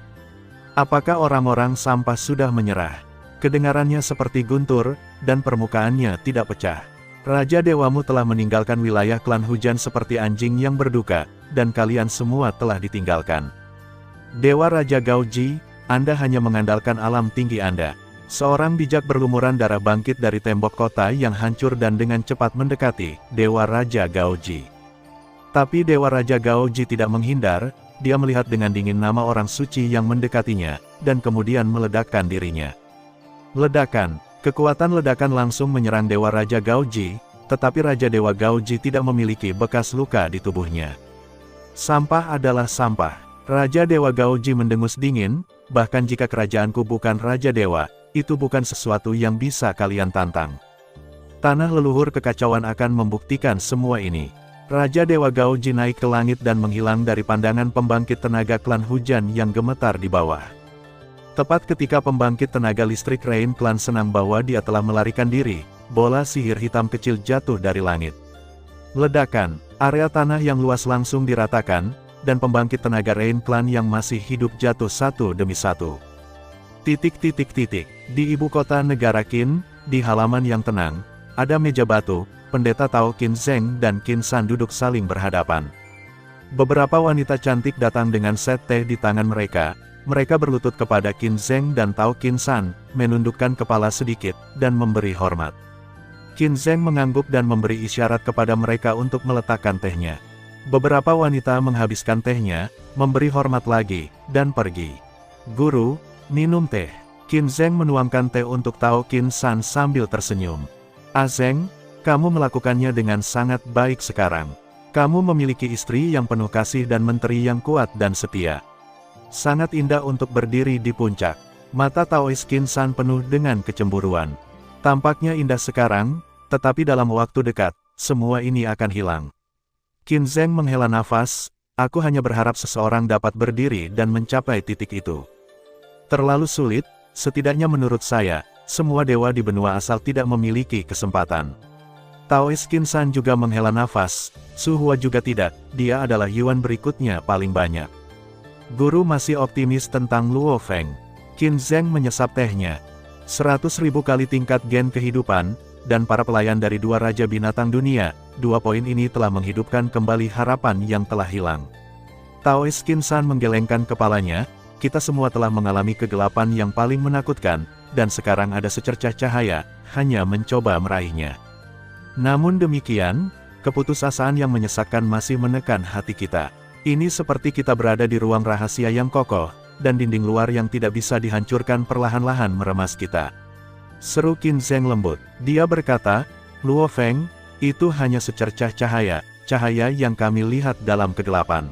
Apakah orang-orang sampah sudah menyerah? Kedengarannya seperti guntur, dan permukaannya tidak pecah. Raja Dewamu telah meninggalkan wilayah klan hujan seperti anjing yang berduka, dan kalian semua telah ditinggalkan. Dewa Raja Gaoji, Anda hanya mengandalkan alam tinggi Anda. Seorang bijak berlumuran darah bangkit dari tembok kota yang hancur dan dengan cepat mendekati Dewa Raja Gaoji. Tapi Dewa Raja Gaoji tidak menghindar, dia melihat dengan dingin nama orang suci yang mendekatinya, dan kemudian meledakkan dirinya. Ledakan. Kekuatan ledakan langsung menyerang Dewa Raja Gaoji, tetapi Raja Dewa Gaoji tidak memiliki bekas luka di tubuhnya. Sampah adalah sampah. Raja Dewa Gaoji mendengus dingin, bahkan jika kerajaanku bukan Raja Dewa, itu bukan sesuatu yang bisa kalian tantang. Tanah leluhur kekacauan akan membuktikan semua ini. Raja Dewa Gaoji naik ke langit dan menghilang dari pandangan pembangkit tenaga klan hujan yang gemetar di bawah. Tepat ketika pembangkit tenaga listrik Rain klan senang bahwa dia telah melarikan diri, bola sihir hitam kecil jatuh dari langit. Ledakan, area tanah yang luas langsung diratakan, dan pembangkit tenaga Rain klan yang masih hidup jatuh satu demi satu. Di ibu kota negara Qin, di halaman yang tenang, ada meja batu. Pendeta Tao Qin Zheng dan Qin San duduk saling berhadapan. Beberapa wanita cantik datang dengan set teh di tangan mereka. Mereka berlutut kepada Qin Zheng dan Tao Qin San, menundukkan kepala sedikit, dan memberi hormat. Qin Zheng mengangguk dan memberi isyarat kepada mereka untuk meletakkan tehnya. Beberapa wanita menghabiskan tehnya, memberi hormat lagi, dan pergi. Guru, minum teh. Qin Zheng menuangkan teh untuk Tao Qin San sambil tersenyum. Zheng, kamu melakukannya dengan sangat baik sekarang. Kamu memiliki istri yang penuh kasih dan menteri yang kuat dan setia. Sangat indah untuk berdiri di puncak. Mata Taois Qin San penuh dengan kecemburuan. Tampaknya indah sekarang, tetapi dalam waktu dekat, semua ini akan hilang. Qin Zheng menghela nafas, aku hanya berharap seseorang dapat berdiri dan mencapai titik itu. Terlalu sulit, setidaknya menurut saya, semua dewa di benua asal tidak memiliki kesempatan. Taois Qin San juga menghela nafas, Su Hua juga tidak, dia adalah Yuan berikutnya paling banyak. Guru masih optimis tentang Luo Feng. Qin Zheng menyesap tehnya. 100.000 kali tingkat gen kehidupan, dan para pelayan dari dua raja binatang dunia, dua poin ini telah menghidupkan kembali harapan yang telah hilang. Taois Qin San menggelengkan kepalanya, kita semua telah mengalami kegelapan yang paling menakutkan, dan sekarang ada secercah cahaya, hanya mencoba meraihnya. Namun demikian, keputusasaan yang menyesakkan masih menekan hati kita. Ini seperti kita berada di ruang rahasia yang kokoh, dan dinding luar yang tidak bisa dihancurkan perlahan-lahan meremas kita. Seru Qin Zheng lembut. Dia berkata, Luo Feng, itu hanya secercah cahaya, cahaya yang kami lihat dalam kegelapan.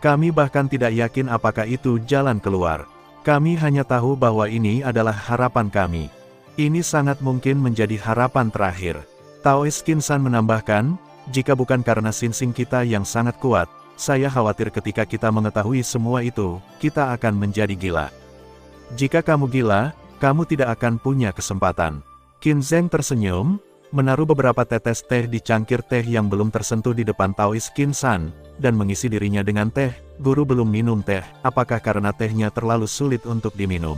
Kami bahkan tidak yakin apakah itu jalan keluar. Kami hanya tahu bahwa ini adalah harapan kami. Ini sangat mungkin menjadi harapan terakhir. Taois Qin San menambahkan, jika bukan karena sinsing kita yang sangat kuat, saya khawatir ketika kita mengetahui semua itu, kita akan menjadi gila. Jika kamu gila, kamu tidak akan punya kesempatan. Qin Zheng tersenyum, menaruh beberapa tetes teh di cangkir teh yang belum tersentuh di depan Taois Qin San, dan mengisi dirinya dengan teh. Guru belum minum teh, apakah karena tehnya terlalu sulit untuk diminum?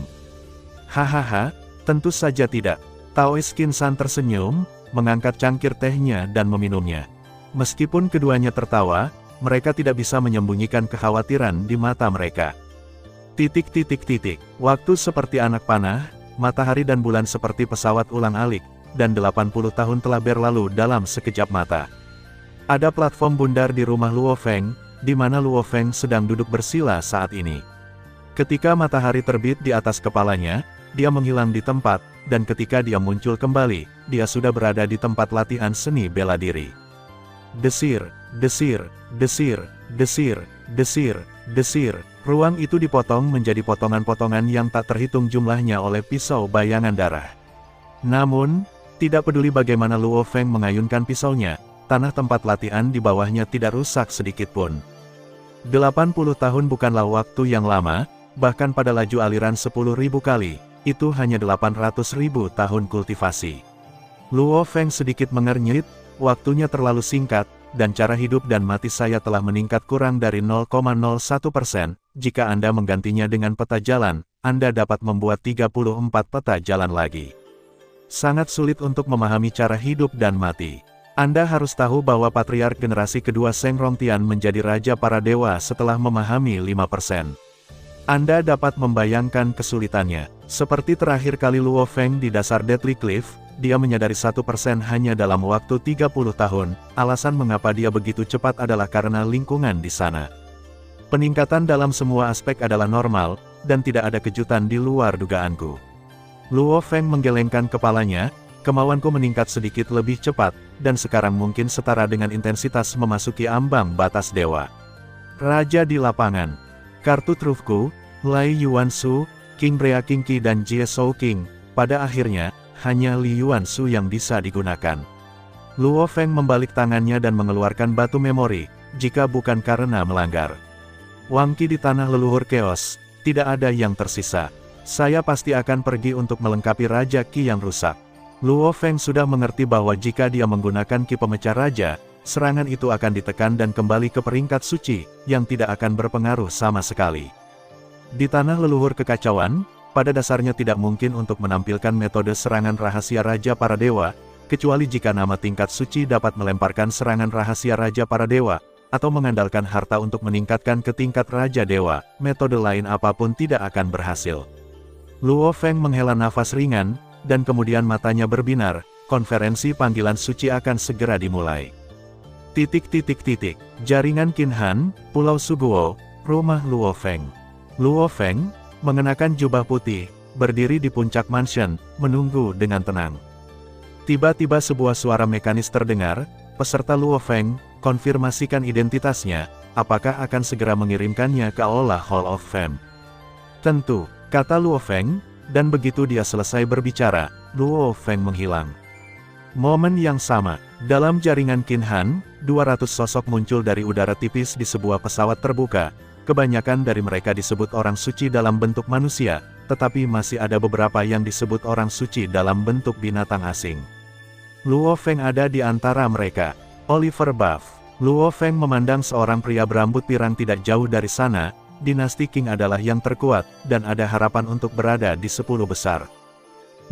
Hahaha, tentu saja tidak. Taois Qin San tersenyum, mengangkat cangkir tehnya dan meminumnya. Meskipun keduanya tertawa, mereka tidak bisa menyembunyikan kekhawatiran di mata mereka. Waktu seperti anak panah, matahari dan bulan seperti pesawat ulang-alik, dan 80 tahun telah berlalu dalam sekejap mata. Ada platform bundar di rumah Luo Feng, di mana Luo Feng sedang duduk bersila saat ini. Ketika matahari terbit di atas kepalanya, dia menghilang di tempat, dan ketika dia muncul kembali, dia sudah berada di tempat latihan seni bela diri. Desir, desir, desir, desir, desir, desir. Ruang itu dipotong menjadi potongan-potongan yang tak terhitung jumlahnya oleh pisau bayangan darah. Namun, tidak peduli bagaimana Luo Feng mengayunkan pisaunya, tanah tempat latihan di bawahnya tidak rusak sedikitpun. 80 tahun bukanlah waktu yang lama, bahkan pada laju aliran 10.000 kali. Itu hanya 800.000 tahun kultivasi. Luo Feng sedikit mengernyit, waktunya terlalu singkat, dan cara hidup dan mati saya telah meningkat kurang dari 0,01%. Jika Anda menggantinya dengan peta jalan, Anda dapat membuat 34 peta jalan lagi. Sangat sulit untuk memahami cara hidup dan mati. Anda harus tahu bahwa patriark generasi kedua Seng Rongtian menjadi raja para dewa setelah memahami 5%. Anda dapat membayangkan kesulitannya. Seperti terakhir kali Luo Feng di dasar Deathly Cliff, dia menyadari 1% hanya dalam waktu 30 tahun. Alasan mengapa dia begitu cepat adalah karena lingkungan di sana. Peningkatan dalam semua aspek adalah normal, dan tidak ada kejutan di luar dugaanku. Luo Feng menggelengkan kepalanya, kemauanku meningkat sedikit lebih cepat, dan sekarang mungkin setara dengan intensitas memasuki ambang batas dewa. Raja di lapangan. Kartu trufku, Lai Yuansu, King Brea Kingqi dan Jie Shou King. Pada akhirnya, hanya Li Yuansu yang bisa digunakan. Luo Feng membalik tangannya dan mengeluarkan batu memori, jika bukan karena melanggar Wang Qi di tanah leluhur Chaos, tidak ada yang tersisa. Saya pasti akan pergi untuk melengkapi Raja Qi yang rusak. Luo Feng sudah mengerti bahwa jika dia menggunakan Qi pemecah raja, serangan itu akan ditekan dan kembali ke peringkat suci, yang tidak akan berpengaruh sama sekali. Di tanah leluhur kekacauan, pada dasarnya tidak mungkin untuk menampilkan metode serangan rahasia Raja para Dewa, kecuali jika nama tingkat suci dapat melemparkan serangan rahasia Raja para Dewa, atau mengandalkan harta untuk meningkatkan ke tingkat Raja Dewa, metode lain apapun tidak akan berhasil. Luo Feng menghela nafas ringan, dan kemudian matanya berbinar, konferensi panggilan suci akan segera dimulai. Jaringan Qin Han, Pulau Suguo, rumah Luo Feng. Luo Feng, mengenakan jubah putih, berdiri di puncak mansion, menunggu dengan tenang. Tiba-tiba sebuah suara mekanis terdengar, peserta Luo Feng, konfirmasikan identitasnya, apakah akan segera mengirimkannya ke Aula Hall of Fame. Tentu, kata Luo Feng, dan begitu dia selesai berbicara, Luo Feng menghilang. Momen yang sama, dalam jaringan Qin Han, 200 sosok muncul dari udara tipis di sebuah pesawat terbuka, kebanyakan dari mereka disebut orang suci dalam bentuk manusia, tetapi masih ada beberapa yang disebut orang suci dalam bentuk binatang asing. Luo Feng ada di antara mereka. Oliver Buff. Luo Feng memandang seorang pria berambut pirang tidak jauh dari sana, dinasti Qing adalah yang terkuat, dan ada harapan untuk berada di 10 besar.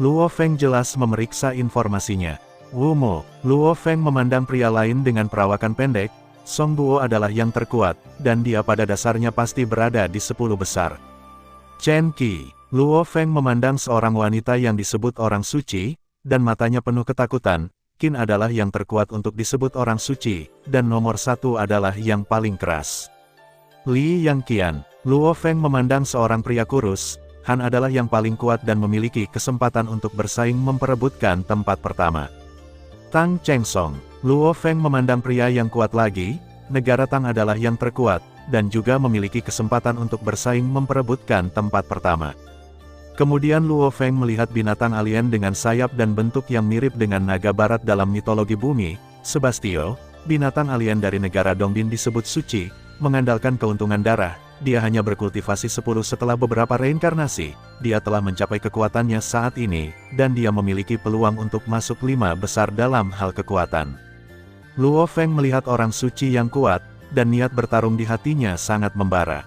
Luo Feng jelas memeriksa informasinya. Wu Mo. Luo Feng memandang pria lain dengan perawakan pendek, Song Buo adalah yang terkuat, dan dia pada dasarnya pasti berada di 10 besar. Chen Qi. Luo Feng memandang seorang wanita yang disebut orang suci, dan matanya penuh ketakutan. Qin adalah yang terkuat untuk disebut orang suci, dan nomor 1 adalah yang paling keras. Li Yangqian. Luo Feng memandang seorang pria kurus, Han adalah yang paling kuat dan memiliki kesempatan untuk bersaing memperebutkan tempat pertama. Tang Chengsong. Luo Feng memandang pria yang kuat lagi, negara Tang adalah yang terkuat, dan juga memiliki kesempatan untuk bersaing memperebutkan tempat pertama. Kemudian Luo Feng melihat binatang alien dengan sayap dan bentuk yang mirip dengan naga barat dalam mitologi bumi, Sebastio, binatang alien dari negara Dongbin disebut suci, mengandalkan keuntungan darah, dia hanya berkultivasi 10 setelah beberapa reinkarnasi, dia telah mencapai kekuatannya saat ini, dan dia memiliki peluang untuk masuk 5 besar dalam hal kekuatan. Luo Feng melihat orang suci yang kuat, dan niat bertarung di hatinya sangat membara.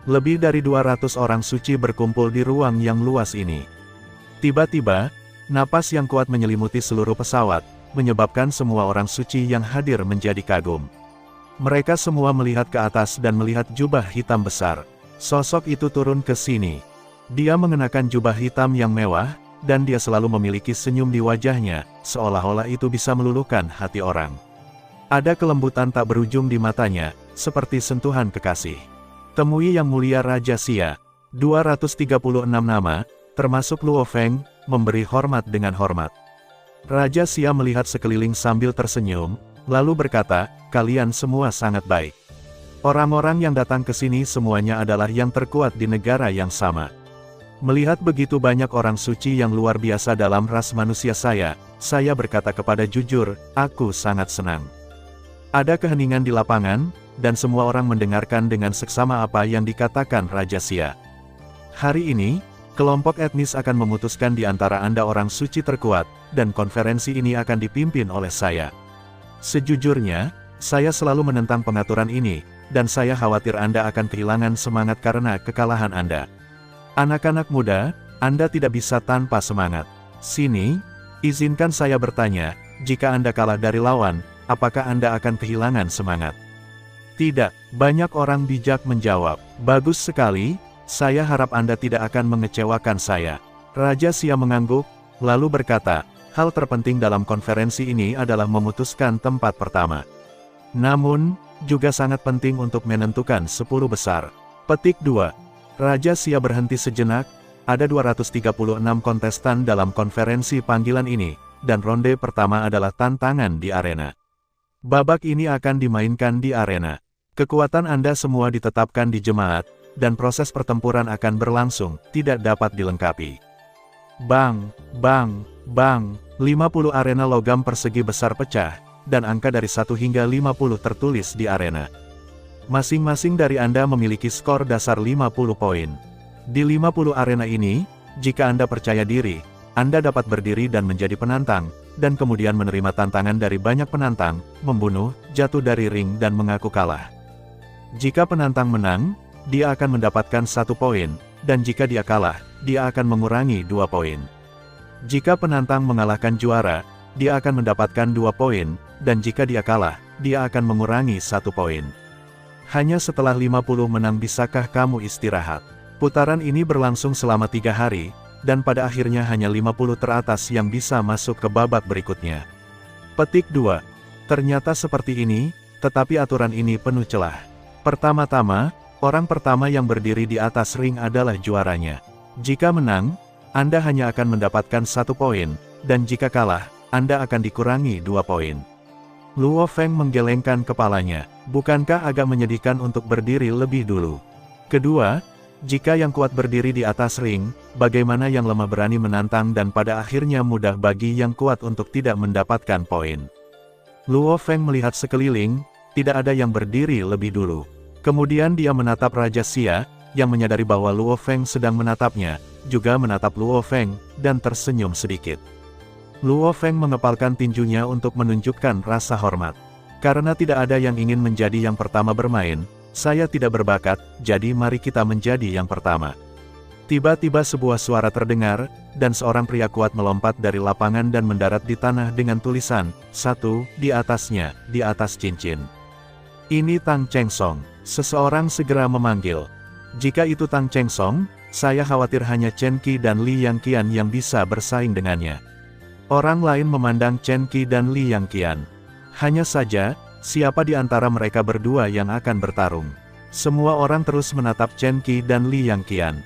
Lebih dari 200 orang suci berkumpul di ruang yang luas ini. Tiba-tiba, napas yang kuat menyelimuti seluruh pesawat, menyebabkan semua orang suci yang hadir menjadi kagum. Mereka semua melihat ke atas dan melihat jubah hitam besar. Sosok itu turun ke sini. Dia mengenakan jubah hitam yang mewah, dan dia selalu memiliki senyum di wajahnya, seolah-olah itu bisa meluluhkan hati orang. Ada kelembutan tak berujung di matanya, seperti sentuhan kekasih. Temui Yang Mulia Raja Xia. 236 nama, termasuk Luo Feng, memberi hormat dengan hormat. Raja Xia melihat sekeliling sambil tersenyum, lalu berkata, kalian semua sangat baik. Orang-orang yang datang ke sini semuanya adalah yang terkuat di negara yang sama. Melihat begitu banyak orang suci yang luar biasa dalam ras manusia saya berkata kepada jujur, aku sangat senang. Ada keheningan di lapangan, dan semua orang mendengarkan dengan seksama apa yang dikatakan Raja Xia. Hari ini, kelompok etnis akan memutuskan di antara Anda orang suci terkuat, dan konferensi ini akan dipimpin oleh saya. Sejujurnya, saya selalu menentang pengaturan ini, dan saya khawatir Anda akan kehilangan semangat karena kekalahan Anda. Anak-anak muda, Anda tidak bisa tanpa semangat. Sini, izinkan saya bertanya, jika Anda kalah dari lawan, apakah Anda akan kehilangan semangat? Tidak, banyak orang bijak menjawab. Bagus sekali, saya harap Anda tidak akan mengecewakan saya. Raja Xia mengangguk, lalu berkata, hal terpenting dalam konferensi ini adalah memutuskan tempat pertama. Namun, juga sangat penting untuk menentukan 10 besar. Petik 2. Raja Xia berhenti sejenak, ada 236 kontestan dalam konferensi panggilan ini, dan ronde pertama adalah tantangan di arena. Babak ini akan dimainkan di arena. Kekuatan Anda semua ditetapkan di jemaat, dan proses pertempuran akan berlangsung, tidak dapat dilengkapi. Bang, bang, Bang! 50 arena logam persegi besar pecah, dan angka dari 1 hingga 50 tertulis di arena. Masing-masing dari Anda memiliki skor dasar 50 poin. Di 50 arena ini, jika Anda percaya diri, Anda dapat berdiri dan menjadi penantang, dan kemudian menerima tantangan dari banyak penantang, membunuh, jatuh dari ring dan mengaku kalah. Jika penantang menang, dia akan mendapatkan 1 poin, dan jika dia kalah, dia akan mengurangi 2 poin. Jika penantang mengalahkan juara, dia akan mendapatkan 2 poin, dan jika dia kalah, dia akan mengurangi 1 poin. Hanya setelah 50 menang bisakah kamu istirahat. Putaran ini berlangsung selama 3 hari, dan pada akhirnya hanya 50 teratas yang bisa masuk ke babak berikutnya. Petik 2. Ternyata seperti ini, tetapi aturan ini penuh celah. Pertama-tama, orang pertama yang berdiri di atas ring adalah juaranya. Jika menang, Anda hanya akan mendapatkan 1 poin, dan jika kalah, Anda akan dikurangi 2 poin. Luo Feng menggelengkan kepalanya. Bukankah agak menyedihkan untuk berdiri lebih dulu? Kedua, jika yang kuat berdiri di atas ring, bagaimana yang lemah berani menantang dan pada akhirnya mudah bagi yang kuat untuk tidak mendapatkan poin? Luo Feng melihat sekeliling, tidak ada yang berdiri lebih dulu. Kemudian dia menatap Raja Xia, yang menyadari bahwa Luo Feng sedang menatapnya, juga menatap Luo Feng, dan tersenyum sedikit. Luo Feng mengepalkan tinjunya untuk menunjukkan rasa hormat. Karena tidak ada yang ingin menjadi yang pertama bermain, saya tidak berbakat, jadi mari kita menjadi yang pertama. Tiba-tiba sebuah suara terdengar, dan seorang pria kuat melompat dari lapangan dan mendarat di tanah dengan tulisan, 1, di atasnya, di atas cincin. Ini Tang Cheng Song. Seseorang segera memanggil. Jika itu Tang Cheng Song, saya khawatir hanya Chen Qi dan Li Yangqian yang bisa bersaing dengannya. Orang lain memandang Chen Qi dan Li Yangqian. Hanya saja, siapa di antara mereka berdua yang akan bertarung? Semua orang terus menatap Chen Qi dan Li Yangqian.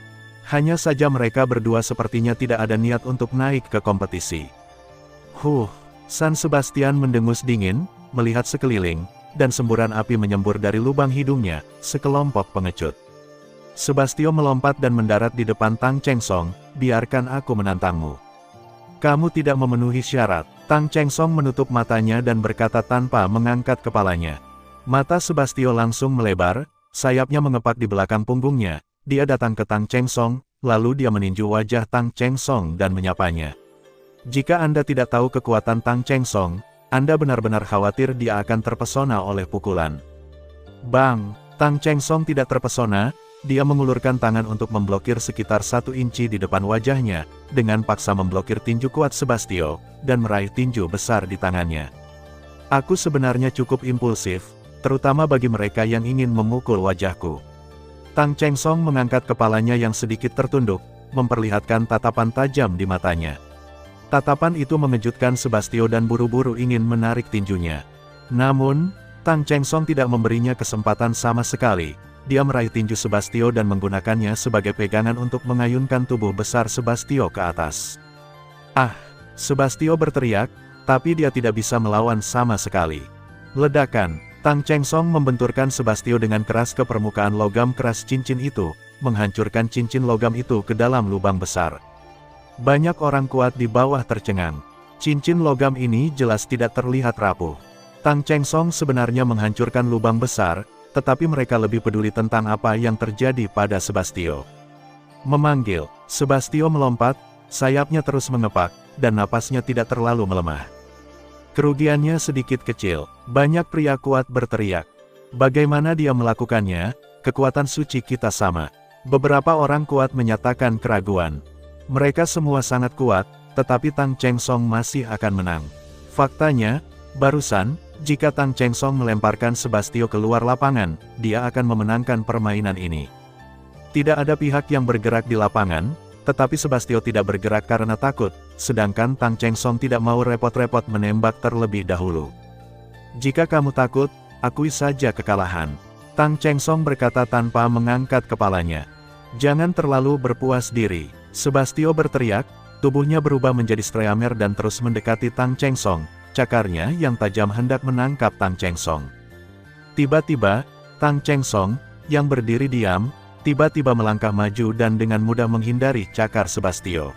Hanya saja mereka berdua sepertinya tidak ada niat untuk naik ke kompetisi. San Sebastian mendengus dingin, melihat sekeliling, dan semburan api menyembur dari lubang hidungnya, sekelompok pengecut. Sebastio melompat dan mendarat di depan Tang Cheng Song, biarkan aku menantangmu. Kamu tidak memenuhi syarat. Tang Cheng Song menutup matanya dan berkata tanpa mengangkat kepalanya. Mata Sebastio langsung melebar, sayapnya mengepak di belakang punggungnya, dia datang ke Tang Cheng Song, lalu dia meninju wajah Tang Cheng Song dan menyapanya. Jika Anda tidak tahu kekuatan Tang Cheng Song, Anda benar-benar khawatir dia akan terpesona oleh pukulan. Bang! Tang Cheng Song tidak terpesona. Dia mengulurkan tangan untuk memblokir sekitar 1 inci di depan wajahnya, dengan paksa memblokir tinju kuat Sebastio, dan meraih tinju besar di tangannya. Aku sebenarnya cukup impulsif, terutama bagi mereka yang ingin memukul wajahku. Tang Cheng Song mengangkat kepalanya yang sedikit tertunduk, memperlihatkan tatapan tajam di matanya. Tatapan itu mengejutkan Sebastio dan buru-buru ingin menarik tinjunya. Namun, Tang Cheng Song tidak memberinya kesempatan sama sekali. Dia meraih tinju Sebastio dan menggunakannya sebagai pegangan untuk mengayunkan tubuh besar Sebastio ke atas. Ah! Sebastio berteriak, tapi dia tidak bisa melawan sama sekali. Ledakan! Tang Cheng Song membenturkan Sebastio dengan keras ke permukaan logam keras cincin itu, menghancurkan cincin logam itu ke dalam lubang besar. Banyak orang kuat di bawah tercengang. Cincin logam ini jelas tidak terlihat rapuh. Tang Cheng Song sebenarnya menghancurkan lubang besar, tetapi mereka lebih peduli tentang apa yang terjadi pada Sebastio. Memanggil, Sebastio melompat, sayapnya terus mengepak, dan napasnya tidak terlalu melemah. Kerugiannya sedikit kecil, banyak pria kuat berteriak. Bagaimana dia melakukannya? Kekuatan suci kita sama. Beberapa orang kuat menyatakan keraguan. Mereka semua sangat kuat, tetapi Tang Cheng Song masih akan menang. Faktanya, barusan, jika Tang Cheng Song melemparkan Sebastio keluar lapangan, dia akan memenangkan permainan ini. Tidak ada pihak yang bergerak di lapangan, tetapi Sebastio tidak bergerak karena takut, sedangkan Tang Cheng Song tidak mau repot-repot menembak terlebih dahulu. Jika kamu takut, akui saja kekalahan. Tang Cheng Song berkata tanpa mengangkat kepalanya. Jangan terlalu berpuas diri. Sebastio berteriak, tubuhnya berubah menjadi streamer dan terus mendekati Tang Cheng Song. Cakarnya yang tajam hendak menangkap Tang Cheng Song. Tiba-tiba, Tang Cheng Song, yang berdiri diam, tiba-tiba melangkah maju dan dengan mudah menghindari cakar Sebastio.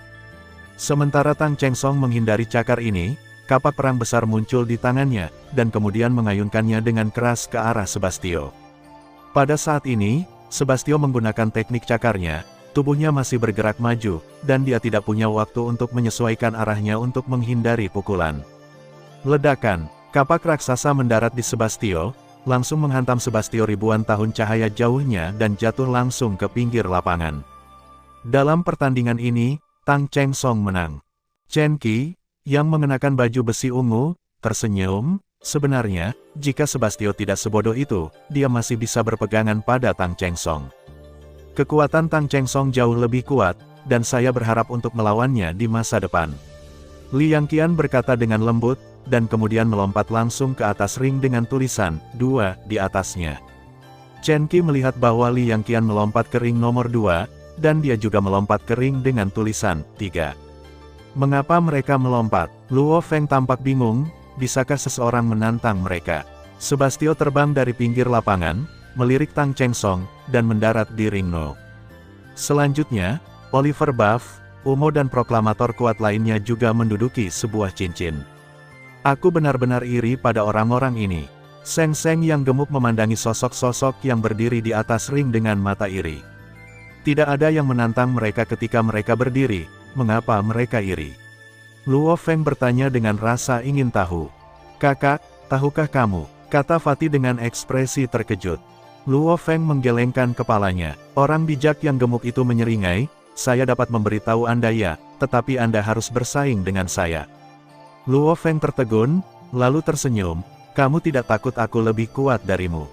Sementara Tang Chengsong menghindari cakar ini, kapak perang besar muncul di tangannya, dan kemudian mengayunkannya dengan keras ke arah Sebastio. Pada saat ini, Sebastio menggunakan teknik cakarnya, tubuhnya masih bergerak maju, dan dia tidak punya waktu untuk menyesuaikan arahnya untuk menghindari pukulan. Ledakan, kapak raksasa mendarat di Sebastio, langsung menghantam Sebastio ribuan tahun cahaya jauhnya dan jatuh langsung ke pinggir lapangan. Dalam pertandingan ini, Tang Chengsong menang. Chen Qi, yang mengenakan baju besi ungu, tersenyum. Sebenarnya, jika Sebastio tidak sebodoh itu, dia masih bisa berpegangan pada Tang Chengsong. Kekuatan Tang Chengsong jauh lebih kuat, dan saya berharap untuk melawannya di masa depan. Li Yangqian berkata dengan lembut, dan kemudian melompat langsung ke atas ring dengan tulisan 2 di atasnya. Chen Qi melihat bahwa Li Yangqian melompat ke ring nomor 2, dan dia juga melompat ke ring dengan tulisan 3. Mengapa mereka melompat? Luo Feng tampak bingung, bisakah seseorang menantang mereka? Sebastio terbang dari pinggir lapangan, melirik Tang Chengsong, dan mendarat di ring No. Selanjutnya, Oliver Buff, Umo dan proklamator kuat lainnya juga menduduki sebuah cincin. Aku benar-benar iri pada orang-orang ini. Seng Seng yang gemuk memandangi sosok-sosok yang berdiri di atas ring dengan mata iri. Tidak ada yang menantang mereka ketika mereka berdiri, mengapa mereka iri? Luo Feng bertanya dengan rasa ingin tahu. Kakak, tahukah kamu? Kata Fatih dengan ekspresi terkejut. Luo Feng menggelengkan kepalanya. Orang bijak yang gemuk itu menyeringai, saya dapat memberitahu Anda ya, tetapi Anda harus bersaing dengan saya. Luo Feng tertegun, lalu tersenyum, kamu tidak takut aku lebih kuat darimu?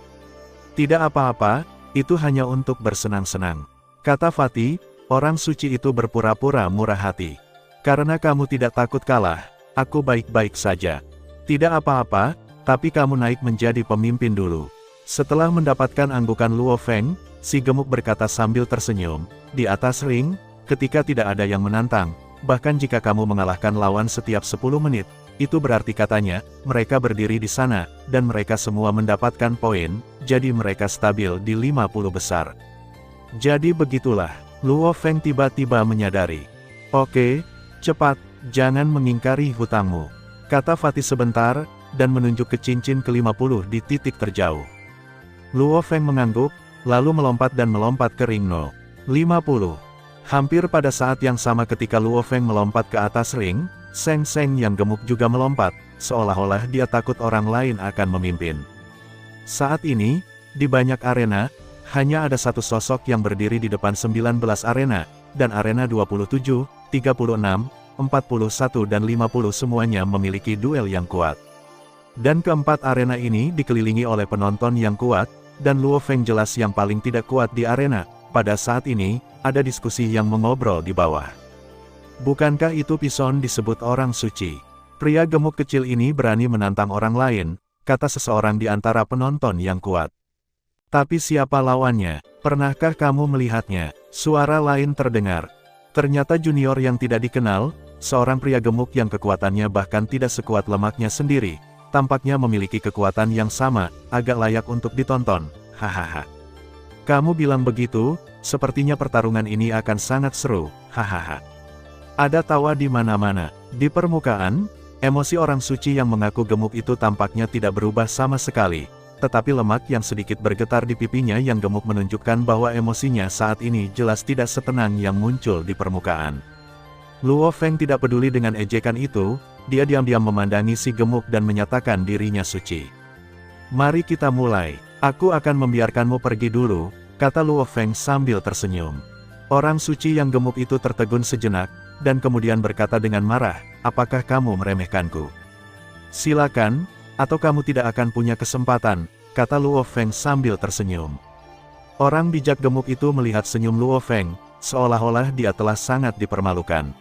Tidak apa-apa, itu hanya untuk bersenang-senang. Kata Fatih, orang suci itu berpura-pura murah hati. Karena kamu tidak takut kalah, aku baik-baik saja. Tidak apa-apa, tapi kamu naik menjadi pemimpin dulu. Setelah mendapatkan anggukan Luo Feng, si gemuk berkata sambil tersenyum, di atas ring, ketika tidak ada yang menantang, bahkan jika kamu mengalahkan lawan setiap 10 menit, itu berarti katanya, mereka berdiri di sana, dan mereka semua mendapatkan poin, jadi mereka stabil di 50 besar. Jadi begitulah, Luo Feng tiba-tiba menyadari. Oke, cepat, jangan mengingkari hutangmu. Kata Fatih sebentar, dan menunjuk ke cincin ke-50 di titik terjauh. Luo Feng mengangguk, lalu melompat dan melompat ke ring No. 50. Hampir pada saat yang sama ketika Luo Feng melompat ke atas ring, Seng Seng yang gemuk juga melompat, seolah-olah dia takut orang lain akan memimpin. Saat ini, di banyak arena, hanya ada satu sosok yang berdiri di depan 19 arena, dan arena 27, 36, 41 dan 50 semuanya memiliki duel yang kuat. Dan keempat arena ini dikelilingi oleh penonton yang kuat, dan Luo Feng jelas yang paling tidak kuat di arena. Pada saat ini, ada diskusi yang mengobrol di bawah. Bukankah itu Pison disebut orang suci? Pria gemuk kecil ini berani menantang orang lain, kata seseorang di antara penonton yang kuat. Tapi siapa lawannya? Pernahkah kamu melihatnya? Suara lain terdengar. Ternyata junior yang tidak dikenal, seorang pria gemuk yang kekuatannya bahkan tidak sekuat lemaknya sendiri, tampaknya memiliki kekuatan yang sama, agak layak untuk ditonton. Hahaha. Kamu bilang begitu, sepertinya pertarungan ini akan sangat seru. Hahaha. Ada tawa di mana-mana. Di permukaan, emosi orang suci yang mengaku gemuk itu tampaknya tidak berubah sama sekali. Tetapi lemak yang sedikit bergetar di pipinya yang gemuk menunjukkan bahwa emosinya saat ini jelas tidak setenang yang muncul di permukaan. Luo Feng tidak peduli dengan ejekan itu, dia diam-diam memandangi si gemuk dan menyatakan dirinya suci. Mari kita mulai, aku akan membiarkanmu pergi dulu, kata Luo Feng sambil tersenyum. Orang suci yang gemuk itu tertegun sejenak, dan kemudian berkata dengan marah, apakah kamu meremehkanku? Silakan. Atau kamu tidak akan punya kesempatan, kata Luo Feng sambil tersenyum. Orang bijak gemuk itu melihat senyum Luo Feng, seolah-olah dia telah sangat dipermalukan.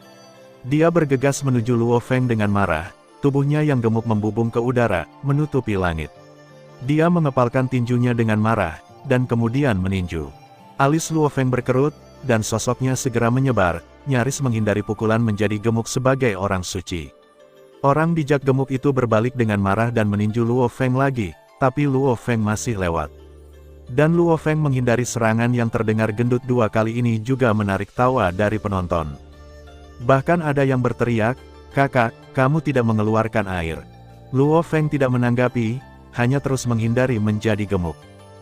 Dia bergegas menuju Luo Feng dengan marah, tubuhnya yang gemuk membubung ke udara, menutupi langit. Dia mengepalkan tinjunya dengan marah, dan kemudian meninju. Alis Luo Feng berkerut, dan sosoknya segera menyebar, nyaris menghindari pukulan menjadi gemuk sebagai orang suci. Orang bijak gemuk itu berbalik dengan marah dan meninju Luo Feng lagi, tapi Luo Feng masih lewat. Dan Luo Feng menghindari serangan yang terdengar gendut dua kali ini juga menarik tawa dari penonton. Bahkan ada yang berteriak, "Kakak, kamu tidak mengeluarkan air." Luo Feng tidak menanggapi, hanya terus menghindari menjadi gemuk.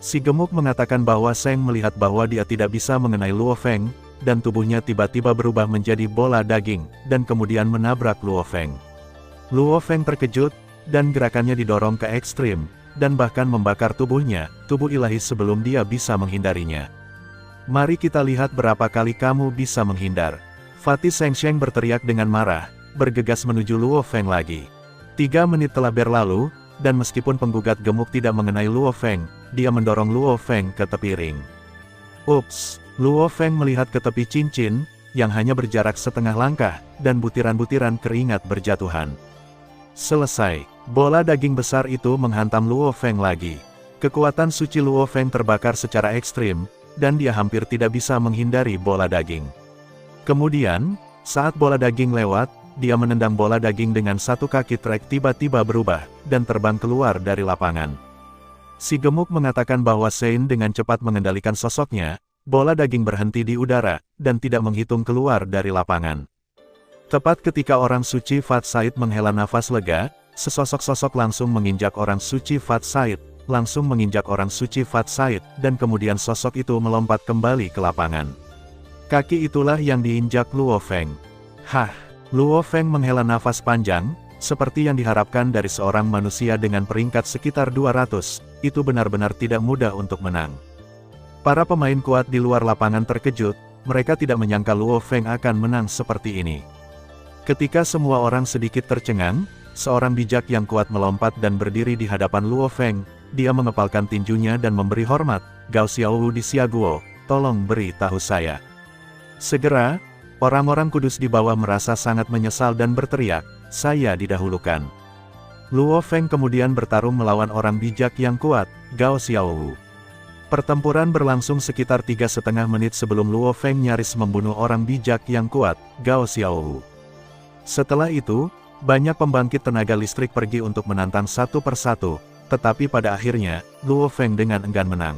Si gemuk mengatakan bahwa Seng melihat bahwa dia tidak bisa mengenai Luo Feng, dan tubuhnya tiba-tiba berubah menjadi bola daging, dan kemudian menabrak Luo Feng. Luo Feng terkejut, dan gerakannya didorong ke ekstrim, dan bahkan membakar tubuhnya, tubuh ilahi sebelum dia bisa menghindarinya. "Mari kita lihat berapa kali kamu bisa menghindar." Fatih Shengsheng berteriak dengan marah, bergegas menuju Luo Feng lagi. 3 menit telah berlalu, dan meskipun penggugat gemuk tidak mengenai Luo Feng, dia mendorong Luo Feng ke tepi ring. Ups! Luo Feng melihat ke tepi cincin, yang hanya berjarak setengah langkah, dan butiran-butiran keringat berjatuhan. Selesai. Bola daging besar itu menghantam Luo Feng lagi. Kekuatan suci Luo Feng terbakar secara ekstrim, dan dia hampir tidak bisa menghindari bola daging. Kemudian, saat bola daging lewat, dia menendang bola daging dengan satu kaki trek tiba-tiba berubah, dan terbang keluar dari lapangan. Si gemuk mengatakan bahwa Sein dengan cepat mengendalikan sosoknya, bola daging berhenti di udara, dan tidak menghitung keluar dari lapangan. Tepat ketika orang suci Fat Said menghela nafas lega, sesosok-sosok langsung menginjak orang suci Fat Said, langsung menginjak orang suci Fat Said, dan kemudian sosok itu melompat kembali ke lapangan. Kaki itulah yang diinjak Luo Feng. Hah! Luo Feng menghela nafas panjang, seperti yang diharapkan dari seorang manusia dengan peringkat sekitar 200, itu benar-benar tidak mudah untuk menang. Para pemain kuat di luar lapangan terkejut, mereka tidak menyangka Luo Feng akan menang seperti ini. Ketika semua orang sedikit tercengang, seorang bijak yang kuat melompat dan berdiri di hadapan Luo Feng, dia mengepalkan tinjunya dan memberi hormat, "Gao Xiaowu di Xiaguo, tolong beri tahu saya." Segera, orang-orang kudus di bawah merasa sangat menyesal dan berteriak, "Saya didahulukan." Luo Feng kemudian bertarung melawan orang bijak yang kuat, Gao Xiaowu. Pertempuran berlangsung sekitar 3,5 menit sebelum Luo Feng nyaris membunuh orang bijak yang kuat, Gao Xiaowu. Setelah itu, banyak pembangkit tenaga listrik pergi untuk menantang satu persatu, tetapi pada akhirnya, Luo Feng dengan enggan menang.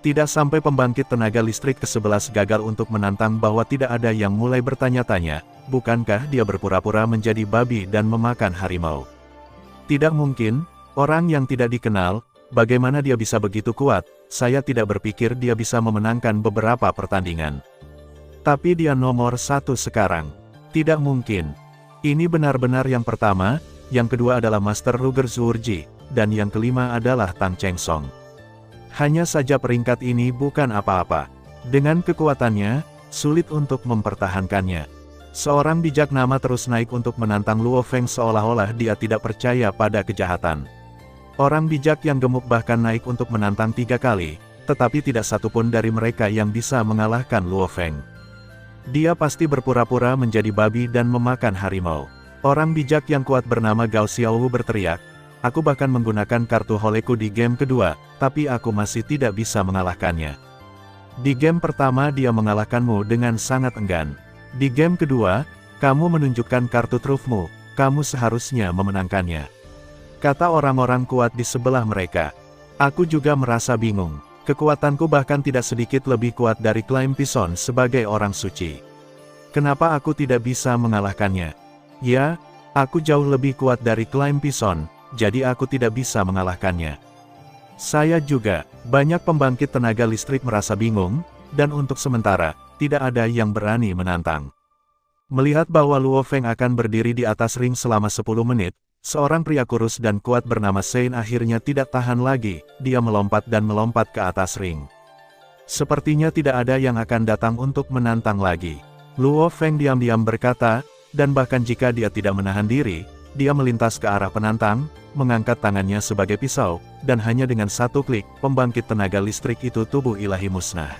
Tidak sampai pembangkit tenaga listrik ke-11 gagal untuk menantang bahwa tidak ada yang mulai bertanya-tanya, bukankah dia berpura-pura menjadi babi dan memakan harimau? Tidak mungkin, orang yang tidak dikenal, bagaimana dia bisa begitu kuat? Saya tidak berpikir dia bisa memenangkan beberapa pertandingan. Tapi dia nomor 1 sekarang. Tidak mungkin. Ini benar-benar yang pertama, yang kedua adalah Master Ruger Zhuorji, dan yang kelima adalah Tang Chengsong. Hanya saja peringkat ini bukan apa-apa. Dengan kekuatannya, sulit untuk mempertahankannya. Seorang bijak nama terus naik untuk menantang Luo Feng seolah-olah dia tidak percaya pada kejahatan. Orang bijak yang gemuk bahkan naik untuk menantang 3 kali, tetapi tidak satupun dari mereka yang bisa mengalahkan Luo Feng. Dia pasti berpura-pura menjadi babi dan memakan harimau. Orang bijak yang kuat bernama Gao Xiaowu berteriak, "Aku bahkan menggunakan kartu holeku di game kedua, tapi aku masih tidak bisa mengalahkannya. Di game pertama dia mengalahkanmu dengan sangat enggan. Di game kedua, kamu menunjukkan kartu trufmu, kamu seharusnya memenangkannya," kata orang-orang kuat di sebelah mereka. Aku juga merasa bingung. Kekuatanku bahkan tidak sedikit lebih kuat dari Klaim Pison sebagai orang suci. Kenapa aku tidak bisa mengalahkannya? Ya, aku jauh lebih kuat dari Klaim Pison, jadi aku tidak bisa mengalahkannya. Saya juga. Banyak pembangkit tenaga listrik merasa bingung, dan untuk sementara, tidak ada yang berani menantang. Melihat bahwa Luo Feng akan berdiri di atas ring selama 10 menit, seorang pria kurus dan kuat bernama Sein akhirnya tidak tahan lagi, dia melompat dan melompat ke atas ring. Sepertinya tidak ada yang akan datang untuk menantang lagi. Luo Feng diam-diam berkata, dan bahkan jika dia tidak menahan diri, dia melintas ke arah penantang, mengangkat tangannya sebagai pisau, dan hanya dengan satu klik, pembangkit tenaga listrik itu tubuh ilahi musnah.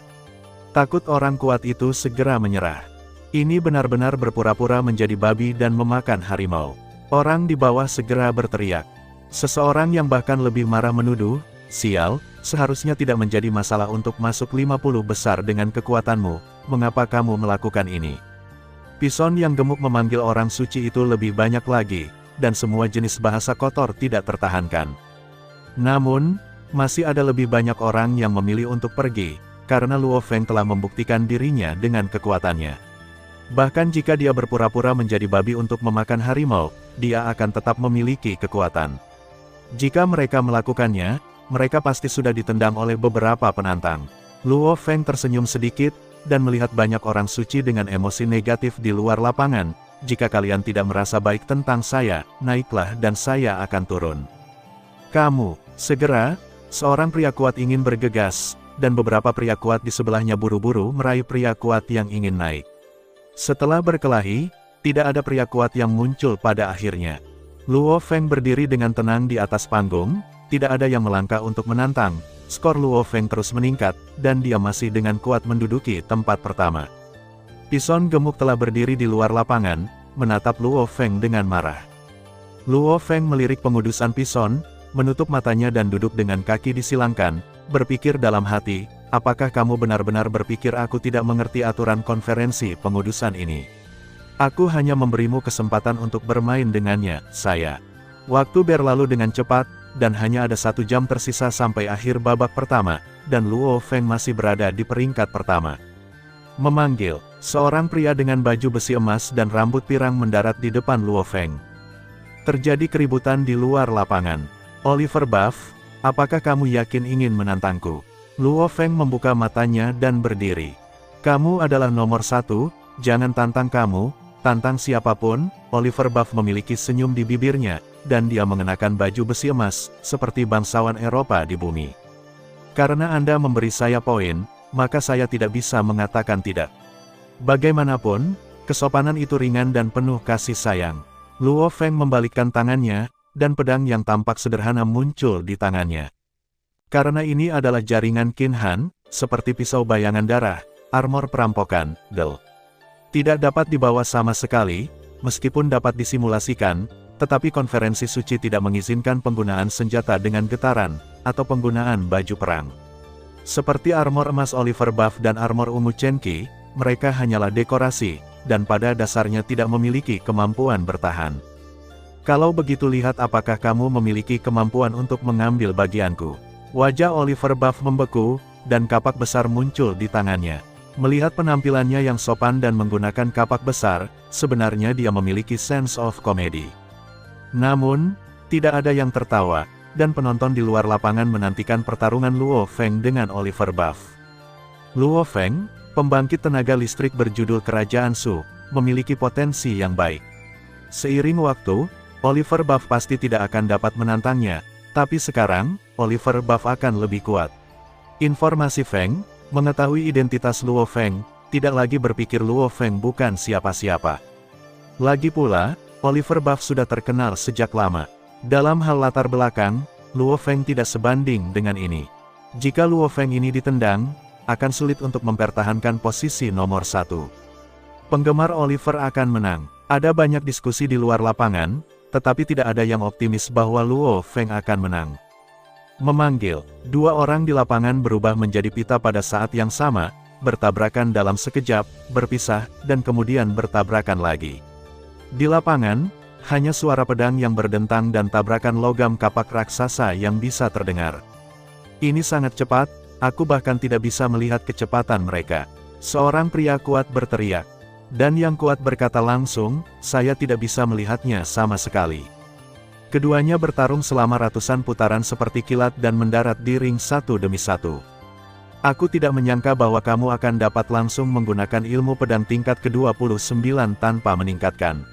Takut orang kuat itu segera menyerah. Ini benar-benar berpura-pura menjadi babi dan memakan harimau. Orang di bawah segera berteriak. Seseorang yang bahkan lebih marah menuduh, "Sial, seharusnya tidak menjadi masalah untuk masuk 50 besar dengan kekuatanmu, mengapa kamu melakukan ini?" Pison yang gemuk memanggil orang suci itu lebih banyak lagi, dan semua jenis bahasa kotor tidak tertahankan. Namun, masih ada lebih banyak orang yang memilih untuk pergi, karena Luo Feng telah membuktikan dirinya dengan kekuatannya. Bahkan jika dia berpura-pura menjadi babi untuk memakan harimau, dia akan tetap memiliki kekuatan. Jika mereka melakukannya, mereka pasti sudah ditendang oleh beberapa penantang. Luo Feng tersenyum sedikit, dan melihat banyak orang suci dengan emosi negatif di luar lapangan. Jika kalian tidak merasa baik tentang saya, naiklah dan saya akan turun. Kamu, segera, seorang pria kuat ingin bergegas, dan beberapa pria kuat di sebelahnya buru-buru meraih pria kuat yang ingin naik. Setelah berkelahi, tidak ada pria kuat yang muncul pada akhirnya. Luo Feng berdiri dengan tenang di atas panggung, tidak ada yang melangkah untuk menantang. Skor Luo Feng terus meningkat, dan dia masih dengan kuat menduduki tempat pertama. Pison gemuk telah berdiri di luar lapangan, menatap Luo Feng dengan marah. Luo Feng melirik pengudusan Pison, menutup matanya dan duduk dengan kaki disilangkan, berpikir dalam hati, apakah kamu benar-benar berpikir aku tidak mengerti aturan konferensi pengudusan ini? Aku hanya memberimu kesempatan untuk bermain dengannya, saya. Waktu berlalu dengan cepat, dan hanya ada 1 jam tersisa sampai akhir babak pertama, dan Luo Feng masih berada di peringkat pertama. Memanggil, seorang pria dengan baju besi emas dan rambut pirang mendarat di depan Luo Feng. Terjadi keributan di luar lapangan. Oliver Buff, apakah kamu yakin ingin menantangku? Luo Feng membuka matanya dan berdiri. Kamu adalah nomor 1, jangan tantang kamu, tantang siapapun. Oliver Buff memiliki senyum di bibirnya, dan dia mengenakan baju besi emas, seperti bangsawan Eropa di bumi. Karena Anda memberi saya poin, maka saya tidak bisa mengatakan tidak. Bagaimanapun, kesopanan itu ringan dan penuh kasih sayang. Luo Feng membalikkan tangannya, dan pedang yang tampak sederhana muncul di tangannya. Karena ini adalah jaringan Qin Han, seperti pisau bayangan darah, armor perampokan, tidak dapat dibawa sama sekali, meskipun dapat disimulasikan, tetapi konferensi suci tidak mengizinkan penggunaan senjata dengan getaran, atau penggunaan baju perang. Seperti armor emas Oliver Buff dan armor ungu Chen Qi, mereka hanyalah dekorasi, dan pada dasarnya tidak memiliki kemampuan bertahan. Kalau begitu lihat apakah kamu memiliki kemampuan untuk mengambil bagianku. Wajah Oliver Buff membeku, dan kapak besar muncul di tangannya. Melihat penampilannya yang sopan dan menggunakan kapak besar, sebenarnya dia memiliki sense of comedy. Namun, tidak ada yang tertawa, dan penonton di luar lapangan menantikan pertarungan Luo Feng dengan Oliver Buff. Luo Feng, pembangkit tenaga listrik berjudul Kerajaan Su, memiliki potensi yang baik. Seiring waktu, Oliver Buff pasti tidak akan dapat menantangnya, tapi sekarang, Oliver Buff akan lebih kuat. Informasi Feng, mengetahui identitas Luo Feng, tidak lagi berpikir Luo Feng bukan siapa-siapa. Lagi pula, Oliver Buff sudah terkenal sejak lama. Dalam hal latar belakang, Luo Feng tidak sebanding dengan ini. Jika Luo Feng ini ditendang, akan sulit untuk mempertahankan posisi nomor 1. Penggemar Oliver akan menang. Ada banyak diskusi di luar lapangan, tetapi tidak ada yang optimis bahwa Luo Feng akan menang. Memanggil, 2 orang di lapangan berubah menjadi pita pada saat yang sama, bertabrakan dalam sekejap, berpisah, dan kemudian bertabrakan lagi. Di lapangan, hanya suara pedang yang berdentang dan tabrakan logam kapak raksasa yang bisa terdengar. Ini sangat cepat, aku bahkan tidak bisa melihat kecepatan mereka. Seorang pria kuat berteriak. Dan yang kuat berkata langsung, saya tidak bisa melihatnya sama sekali. Keduanya bertarung selama ratusan putaran seperti kilat dan mendarat di ring satu demi satu. Aku tidak menyangka bahwa kamu akan dapat langsung menggunakan ilmu pedang tingkat ke-29 tanpa meningkatkan.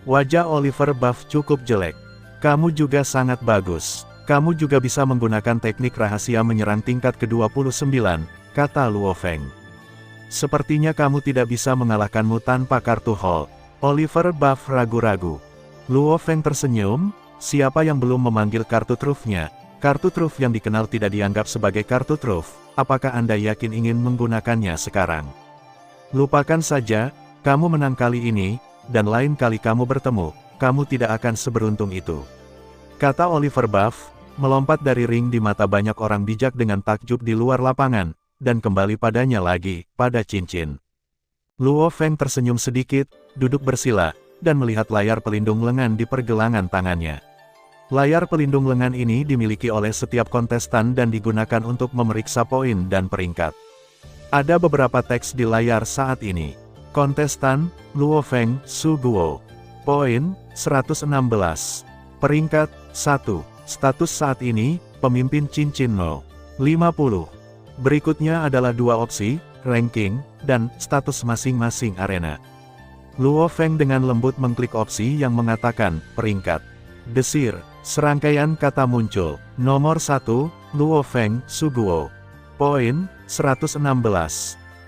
Wajah Oliver Buff cukup jelek. Kamu juga sangat bagus. Kamu juga bisa menggunakan teknik rahasia menyerang tingkat ke-29, kata Luo Feng. Sepertinya kamu tidak bisa mengalahkanmu tanpa kartu Hall. Oliver Buff ragu-ragu. Luo Feng tersenyum, siapa yang belum memanggil kartu trufnya? Kartu truf yang dikenal tidak dianggap sebagai kartu truf, apakah Anda yakin ingin menggunakannya sekarang? Lupakan saja, kamu menang kali ini, dan lain kali kamu bertemu, kamu tidak akan seberuntung itu. Kata Oliver Buff, melompat dari ring di mata banyak orang bijak dengan takjub di luar lapangan, dan kembali padanya lagi, pada cincin. Luo Feng tersenyum sedikit, duduk bersila, dan melihat layar pelindung lengan di pergelangan tangannya. Layar pelindung lengan ini dimiliki oleh setiap kontestan dan digunakan untuk memeriksa poin dan peringkat. Ada beberapa teks di layar saat ini. Kontestan, Luo Feng, Su Guo. Poin, 116. Peringkat, 1. Status saat ini, pemimpin cincin No. 50. Berikutnya adalah dua opsi, ranking, dan status masing-masing arena. Luo Feng dengan lembut mengklik opsi yang mengatakan, peringkat. Desir, serangkaian kata muncul. Nomor 1, Luo Feng, Su Guo. Poin, 116.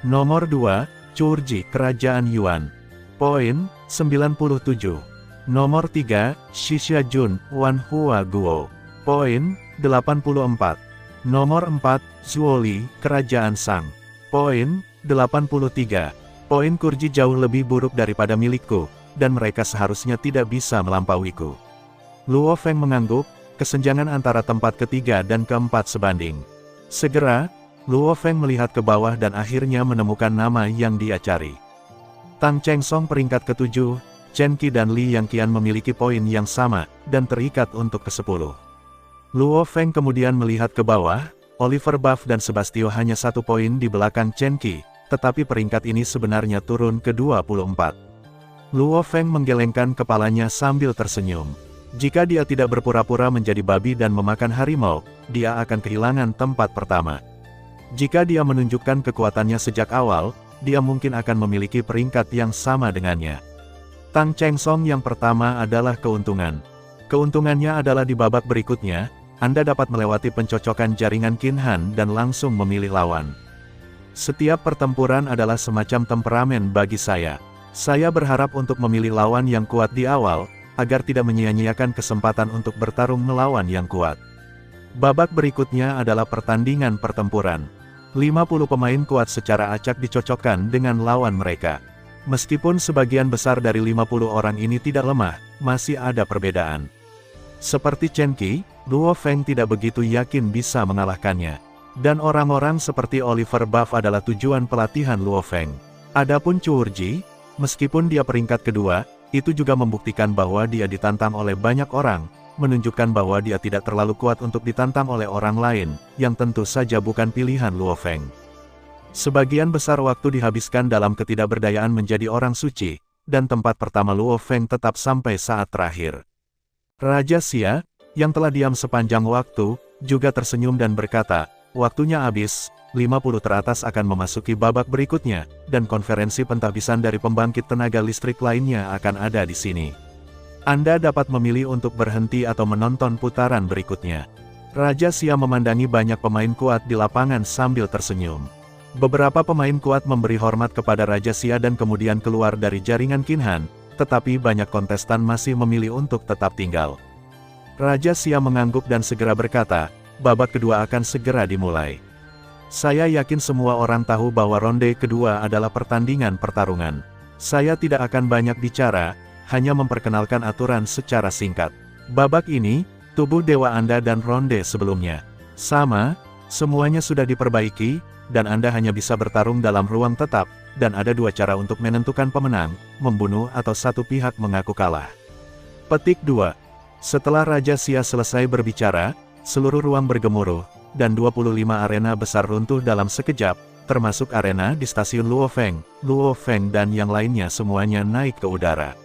Nomor 2, Curji, Kerajaan Yuan. Poin, 97. Nomor 3, Xixia Jun, Wan Hua Guo. Poin, 84. Nomor 4, Zuoli, Kerajaan Sang. Poin, 83. Poin Curji jauh lebih buruk daripada milikku, dan mereka seharusnya tidak bisa melampauiku. Luo Feng mengangguk, kesenjangan antara tempat ketiga dan keempat sebanding. Segera, Luo Feng melihat ke bawah dan akhirnya menemukan nama yang dia cari. Tang Cheng Song peringkat ke-7, Chen Qi dan Li Yang Qian memiliki poin yang sama, dan terikat untuk ke-10. Luo Feng kemudian melihat ke bawah, Oliver Buff dan Sebastio hanya 1 poin di belakang Chen Qi, tetapi peringkat ini sebenarnya turun ke 24. Luo Feng menggelengkan kepalanya sambil tersenyum. Jika dia tidak berpura-pura menjadi babi dan memakan harimau, dia akan kehilangan tempat pertama. Jika dia menunjukkan kekuatannya sejak awal, dia mungkin akan memiliki peringkat yang sama dengannya. Tang Cheng Song yang pertama adalah keuntungan. Keuntungannya adalah di babak berikutnya, Anda dapat melewati pencocokan jaringan Qin Han dan langsung memilih lawan. Setiap pertempuran adalah semacam temperamen bagi saya. Saya berharap untuk memilih lawan yang kuat di awal, agar tidak menyia-nyiakan kesempatan untuk bertarung melawan yang kuat. Babak berikutnya adalah pertandingan pertempuran. 50 pemain kuat secara acak dicocokkan dengan lawan mereka. Meskipun sebagian besar dari 50 orang ini tidak lemah, masih ada perbedaan. Seperti Chen Qi, Luo Feng tidak begitu yakin bisa mengalahkannya. Dan orang-orang seperti Oliver Buff adalah tujuan pelatihan Luo Feng. Adapun Curji, meskipun dia peringkat kedua, itu juga membuktikan bahwa dia ditantang oleh banyak orang, menunjukkan bahwa dia tidak terlalu kuat untuk ditantang oleh orang lain, yang tentu saja bukan pilihan Luo Feng. Sebagian besar waktu dihabiskan dalam ketidakberdayaan menjadi orang suci, dan tempat pertama Luo Feng tetap sampai saat terakhir. Raja Xia, yang telah diam sepanjang waktu, juga tersenyum dan berkata, waktunya habis, 50 teratas akan memasuki babak berikutnya, dan konferensi pentahbisan dari pembangkit tenaga listrik lainnya akan ada di sini. Anda dapat memilih untuk berhenti atau menonton putaran berikutnya. Raja Xia memandangi banyak pemain kuat di lapangan sambil tersenyum. Beberapa pemain kuat memberi hormat kepada Raja Xia dan kemudian keluar dari jaringan Qin Han, tetapi banyak kontestan masih memilih untuk tetap tinggal. Raja Xia mengangguk dan segera berkata, babak kedua akan segera dimulai. Saya yakin semua orang tahu bahwa ronde kedua adalah pertandingan pertarungan. Saya tidak akan banyak bicara, hanya memperkenalkan aturan secara singkat. Babak ini, tubuh dewa Anda dan ronde sebelumnya sama, semuanya sudah diperbaiki, dan Anda hanya bisa bertarung dalam ruang tetap, dan ada 2 cara untuk menentukan pemenang, membunuh atau satu pihak mengaku kalah. Petik 2. Setelah Raja Xia selesai berbicara, seluruh ruang bergemuruh, dan 25 arena besar runtuh dalam sekejap, termasuk arena di stasiun Luo Feng dan yang lainnya semuanya naik ke udara.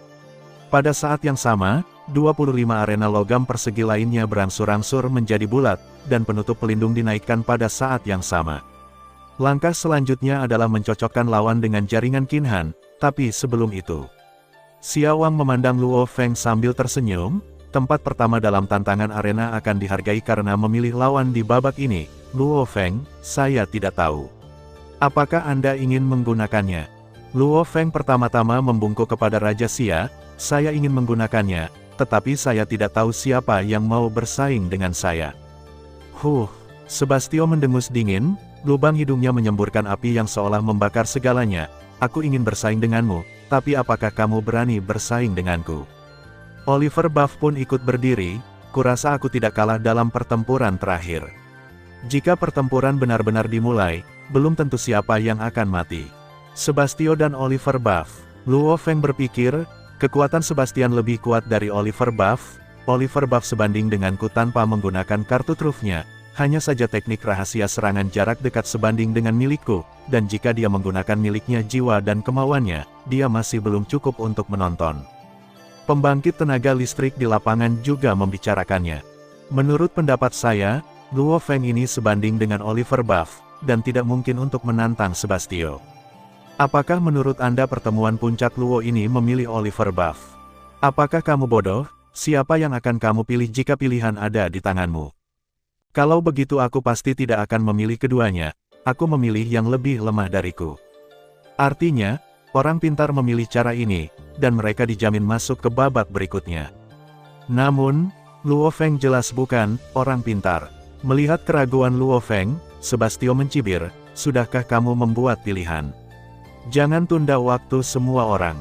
Pada saat yang sama, 25 arena logam persegi lainnya berangsur-angsur menjadi bulat, dan penutup pelindung dinaikkan pada saat yang sama. Langkah selanjutnya adalah mencocokkan lawan dengan jaringan Qin Han, tapi sebelum itu, Xia Wang memandang Luo Feng sambil tersenyum. Tempat pertama dalam tantangan arena akan dihargai karena memilih lawan di babak ini. Luo Feng, saya tidak tahu. Apakah Anda ingin menggunakannya? Luo Feng pertama-tama membungkuk kepada Raja Xia. Saya ingin menggunakannya, tetapi saya tidak tahu siapa yang mau bersaing dengan saya. Sebastio mendengus dingin, lubang hidungnya menyemburkan api yang seolah membakar segalanya. Aku ingin bersaing denganmu, tapi apakah kamu berani bersaing denganku? Oliver Buff pun ikut berdiri, kurasa aku tidak kalah dalam pertempuran terakhir. Jika pertempuran benar-benar dimulai, belum tentu siapa yang akan mati. Sebastio dan Oliver Buff. Luo Feng berpikir, kekuatan Sebastian lebih kuat dari Oliver Buff sebanding denganku tanpa menggunakan kartu trufnya, hanya saja teknik rahasia serangan jarak dekat sebanding dengan milikku, dan jika dia menggunakan miliknya jiwa dan kemauannya, dia masih belum cukup untuk menonton. Pembangkit tenaga listrik di lapangan juga membicarakannya. Menurut pendapat saya, Luo Feng ini sebanding dengan Oliver Buff, dan tidak mungkin untuk menantang Sebastio. Apakah menurut Anda pertemuan puncak Luo ini memilih Oliver Buff? Apakah kamu bodoh? Siapa yang akan kamu pilih jika pilihan ada di tanganmu? Kalau begitu aku pasti tidak akan memilih keduanya, aku memilih yang lebih lemah dariku. Artinya, orang pintar memilih cara ini, dan mereka dijamin masuk ke babak berikutnya. Namun, Luo Feng jelas bukan orang pintar. Melihat keraguan Luo Feng, Sebastio mencibir, sudahkah kamu membuat pilihan? Jangan tunda waktu semua orang.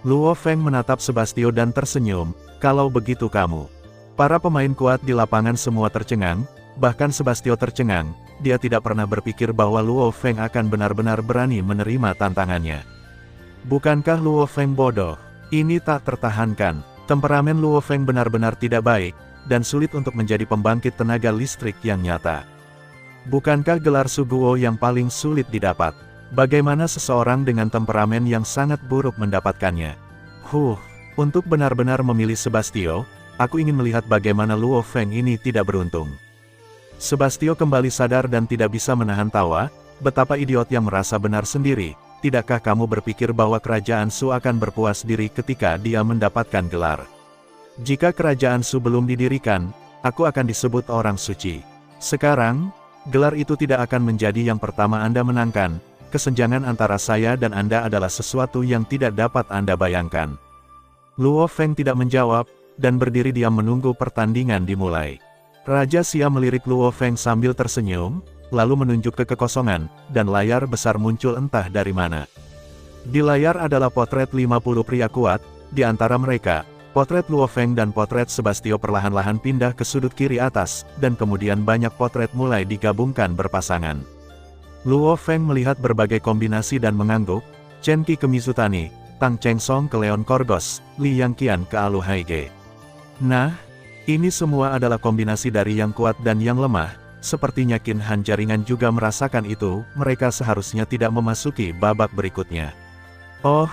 Luo Feng menatap Sebastio dan tersenyum, kalau begitu kamu. Para pemain kuat di lapangan semua tercengang, bahkan Sebastio tercengang, dia tidak pernah berpikir bahwa Luo Feng akan benar-benar berani menerima tantangannya. Bukankah Luo Feng bodoh? Ini tak tertahankan. Temperamen Luo Feng benar-benar tidak baik, dan sulit untuk menjadi pembangkit tenaga listrik yang nyata. Bukankah gelar Suguo yang paling sulit didapat? Bagaimana seseorang dengan temperamen yang sangat buruk mendapatkannya? Untuk benar-benar memilih Sebastio, aku ingin melihat bagaimana Luo Feng ini tidak beruntung. Sebastio kembali sadar dan tidak bisa menahan tawa, betapa idiot yang merasa benar sendiri. Tidakkah kamu berpikir bahwa kerajaan Su akan berpuas diri ketika dia mendapatkan gelar? Jika kerajaan Su belum didirikan, aku akan disebut orang suci. Sekarang, gelar itu tidak akan menjadi yang pertama Anda menangkan. Kesenjangan antara saya dan Anda adalah sesuatu yang tidak dapat Anda bayangkan. Luo Feng tidak menjawab, dan berdiri diam menunggu pertandingan dimulai. Raja Xia melirik Luo Feng sambil tersenyum, lalu menunjuk ke kekosongan, dan layar besar muncul entah dari mana. Di layar adalah potret 50 pria kuat, di antara mereka, potret Luo Feng dan potret Sebastio perlahan-lahan pindah ke sudut kiri atas, dan kemudian banyak potret mulai digabungkan berpasangan. Luo Feng melihat berbagai kombinasi dan mengangguk, Chen Qi ke Mizutani, Tang Cheng Song ke Leon Korgos, Li Yangqian ke Alu Haige. Nah, ini semua adalah kombinasi dari yang kuat dan yang lemah, sepertinya Qin Han jaringan juga merasakan itu, mereka seharusnya tidak memasuki babak berikutnya. Oh,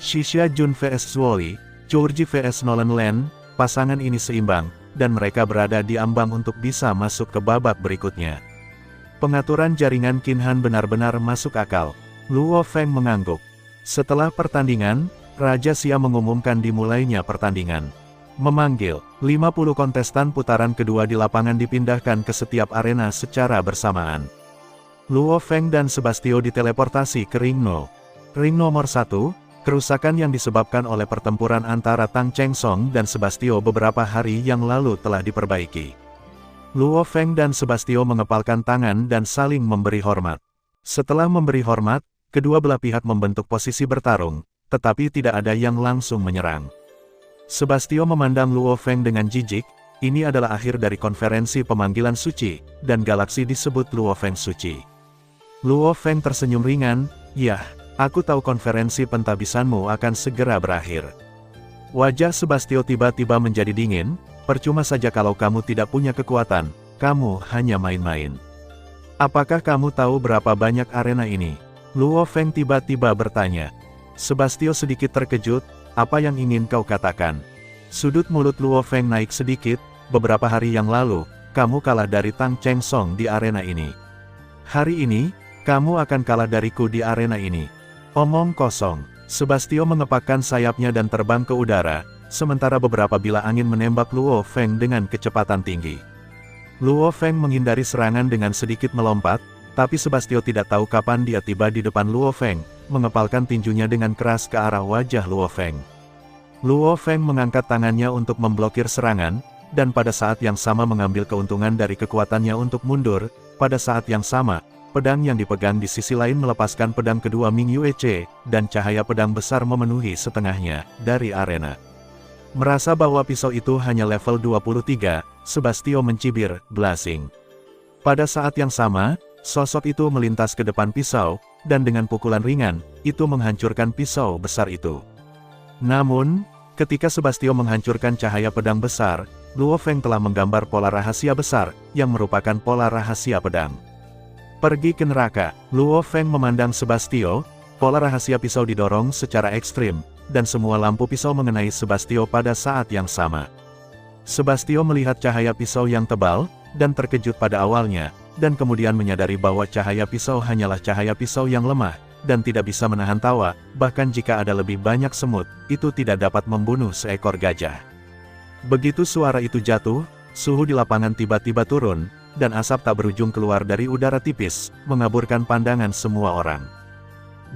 Xixia Jun vs Zuoli, Zhou Ji vs Nolan Len, pasangan ini seimbang, dan mereka berada di ambang untuk bisa masuk ke babak berikutnya. Pengaturan jaringan Qin Han benar-benar masuk akal. Luo Feng mengangguk. Setelah pertandingan, Raja Xia mengumumkan dimulainya pertandingan. Memanggil, 50 kontestan putaran kedua di lapangan dipindahkan ke setiap arena secara bersamaan. Luo Feng dan Sebastio diteleportasi ke ring No. Ring nomor 1, kerusakan yang disebabkan oleh pertempuran antara Tang Cheng Song dan Sebastio beberapa hari yang lalu telah diperbaiki. Luo Feng dan Sebastio mengepalkan tangan dan saling memberi hormat. Setelah memberi hormat, kedua belah pihak membentuk posisi bertarung, tetapi tidak ada yang langsung menyerang. Sebastio memandang Luo Feng dengan jijik, ini adalah akhir dari konferensi pemanggilan suci, dan galaksi disebut Luo Feng Suci. Luo Feng tersenyum ringan, yah, aku tahu konferensi pentabisanmu akan segera berakhir. Wajah Sebastio tiba-tiba menjadi dingin, percuma saja kalau kamu tidak punya kekuatan, kamu hanya main-main. Apakah kamu tahu berapa banyak arena ini? Luo Feng tiba-tiba bertanya. Sebastio sedikit terkejut, apa yang ingin kau katakan? Sudut mulut Luo Feng naik sedikit, beberapa hari yang lalu, kamu kalah dari Tang Cheng Song di arena ini. Hari ini, kamu akan kalah dariku di arena ini. Omong kosong. Sebastio mengepakkan sayapnya dan terbang ke udara, sementara beberapa bilah angin menembak Luo Feng dengan kecepatan tinggi. Luo Feng menghindari serangan dengan sedikit melompat, tapi Sebastio tidak tahu kapan dia tiba di depan Luo Feng, mengepalkan tinjunya dengan keras ke arah wajah Luo Feng. Luo Feng mengangkat tangannya untuk memblokir serangan, dan pada saat yang sama mengambil keuntungan dari kekuatannya untuk mundur. Pada saat yang sama, pedang yang dipegang di sisi lain melepaskan pedang kedua Ming Yue, dan cahaya pedang besar memenuhi setengahnya dari arena. Merasa bahwa pisau itu hanya level 23, Sebastio mencibir, blasing. Pada saat yang sama, sosok itu melintas ke depan pisau, dan dengan pukulan ringan, itu menghancurkan pisau besar itu. Namun, ketika Sebastio menghancurkan cahaya pedang besar, Luo Feng telah menggambar pola rahasia besar, yang merupakan pola rahasia pedang. Pergi ke neraka, Luo Feng memandang Sebastio, pola rahasia pisau didorong secara ekstrim, dan semua lampu pisau mengenai Sebastio pada saat yang sama. Sebastio melihat cahaya pisau yang tebal, dan terkejut pada awalnya, dan kemudian menyadari bahwa cahaya pisau hanyalah cahaya pisau yang lemah, dan tidak bisa menahan tawa, bahkan jika ada lebih banyak semut, itu tidak dapat membunuh seekor gajah. Begitu suara itu jatuh, suhu di lapangan tiba-tiba turun, dan asap tak berujung keluar dari udara tipis, mengaburkan pandangan semua orang.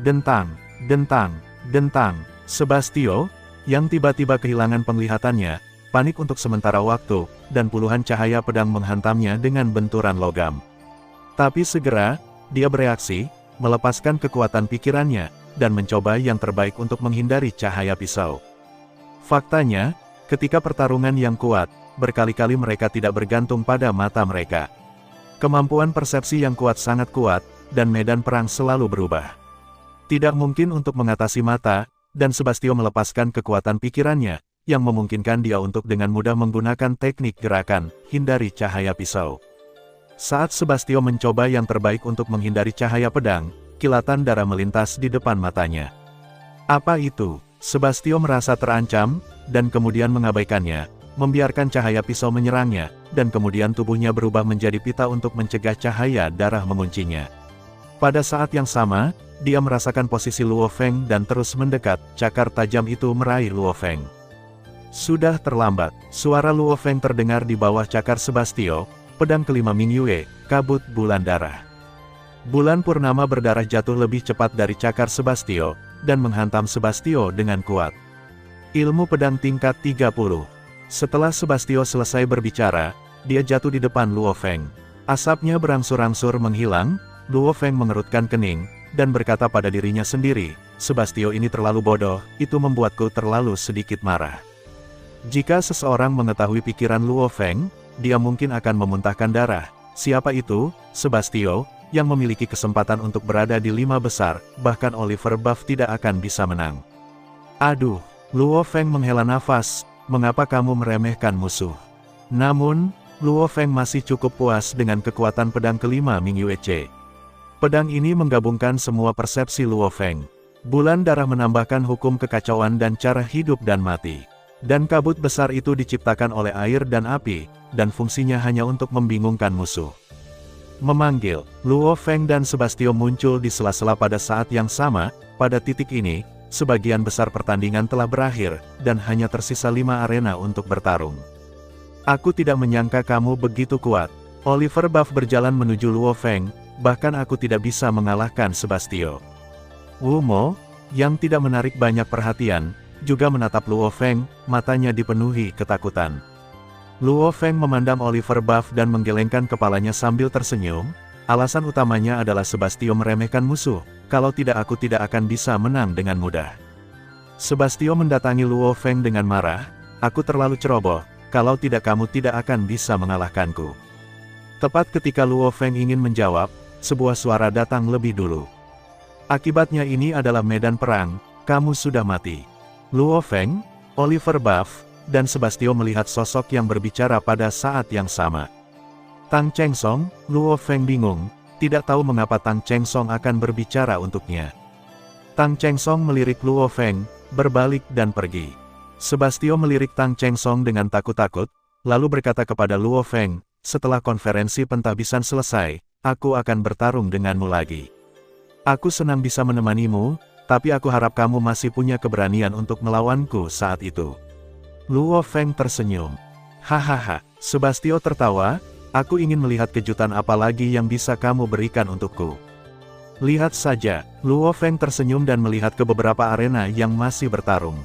Dentang, dentang, dentang, Sebastio, yang tiba-tiba kehilangan penglihatannya, panik untuk sementara waktu, dan puluhan cahaya pedang menghantamnya dengan benturan logam. Tapi segera, dia bereaksi, melepaskan kekuatan pikirannya, dan mencoba yang terbaik untuk menghindari cahaya pisau. Faktanya, ketika pertarungan yang kuat, berkali-kali mereka tidak bergantung pada mata mereka. Kemampuan persepsi yang kuat sangat kuat, dan medan perang selalu berubah. Tidak mungkin untuk mengatasi mata, dan Sebastio melepaskan kekuatan pikirannya, yang memungkinkan dia untuk dengan mudah menggunakan teknik gerakan, hindari cahaya pisau. Saat Sebastio mencoba yang terbaik untuk menghindari cahaya pedang, kilatan darah melintas di depan matanya. Apa itu? Sebastio merasa terancam, dan kemudian mengabaikannya, membiarkan cahaya pisau menyerangnya, dan kemudian tubuhnya berubah menjadi pita untuk mencegah cahaya darah menguncinya. Pada saat yang sama, dia merasakan posisi Luo Feng dan terus mendekat, cakar tajam itu meraih Luo Feng. Sudah terlambat, suara Luo Feng terdengar di bawah cakar Sebastio, pedang kelima Ming Yue, kabut bulan darah. Bulan purnama berdarah jatuh lebih cepat dari cakar Sebastio, dan menghantam Sebastio dengan kuat. Ilmu pedang tingkat 30. Setelah Sebastio selesai berbicara, dia jatuh di depan Luo Feng. Asapnya berangsur-angsur menghilang, Luo Feng mengerutkan kening, dan berkata pada dirinya sendiri, Sebastio ini terlalu bodoh, itu membuatku terlalu sedikit marah. Jika seseorang mengetahui pikiran Luo Feng, dia mungkin akan memuntahkan darah. Siapa itu? Sebastio, yang memiliki kesempatan untuk berada di 5 besar, bahkan Oliver Buff tidak akan bisa menang. Aduh, Luo Feng menghela nafas, mengapa kamu meremehkan musuh? Namun, Luo Feng masih cukup puas dengan kekuatan pedang kelima Ming Yue. Pedang ini menggabungkan semua persepsi Luo Feng. Bulan darah menambahkan hukum kekacauan dan cara hidup dan mati. Dan kabut besar itu diciptakan oleh air dan api, dan fungsinya hanya untuk membingungkan musuh. Memanggil, Luo Feng dan Sebastio muncul di sela-sela pada saat yang sama. Pada titik ini, sebagian besar pertandingan telah berakhir, dan hanya tersisa 5 arena untuk bertarung. Aku tidak menyangka kamu begitu kuat. Oliver Buff berjalan menuju Luo Feng, bahkan aku tidak bisa mengalahkan Sebastio. Wu Mo, yang tidak menarik banyak perhatian, juga menatap Luo Feng, matanya dipenuhi ketakutan. Luo Feng memandang Oliver Buff dan menggelengkan kepalanya sambil tersenyum. Alasan utamanya adalah Sebastio meremehkan musuh, kalau tidak aku tidak akan bisa menang dengan mudah. Sebastio mendatangi Luo Feng dengan marah, aku terlalu ceroboh, kalau tidak kamu tidak akan bisa mengalahkanku. Tepat ketika Luo Feng ingin menjawab, sebuah suara datang lebih dulu. Akibatnya ini adalah medan perang, kamu sudah mati. Luo Feng, Oliver Buff, dan Sebastio melihat sosok yang berbicara pada saat yang sama. Tang Chengsong, Luo Feng bingung, tidak tahu mengapa Tang Chengsong akan berbicara untuknya. Tang Chengsong melirik Luo Feng, berbalik dan pergi. Sebastio melirik Tang Chengsong dengan takut-takut, lalu berkata kepada Luo Feng, setelah konferensi pentahbisan selesai, aku akan bertarung denganmu lagi. Aku senang bisa menemanimu, tapi aku harap kamu masih punya keberanian untuk melawanku saat itu. Luo Feng tersenyum. Hahaha, Sebastio tertawa, aku ingin melihat kejutan apa lagi yang bisa kamu berikan untukku. Lihat saja, Luo Feng tersenyum dan melihat ke beberapa arena yang masih bertarung.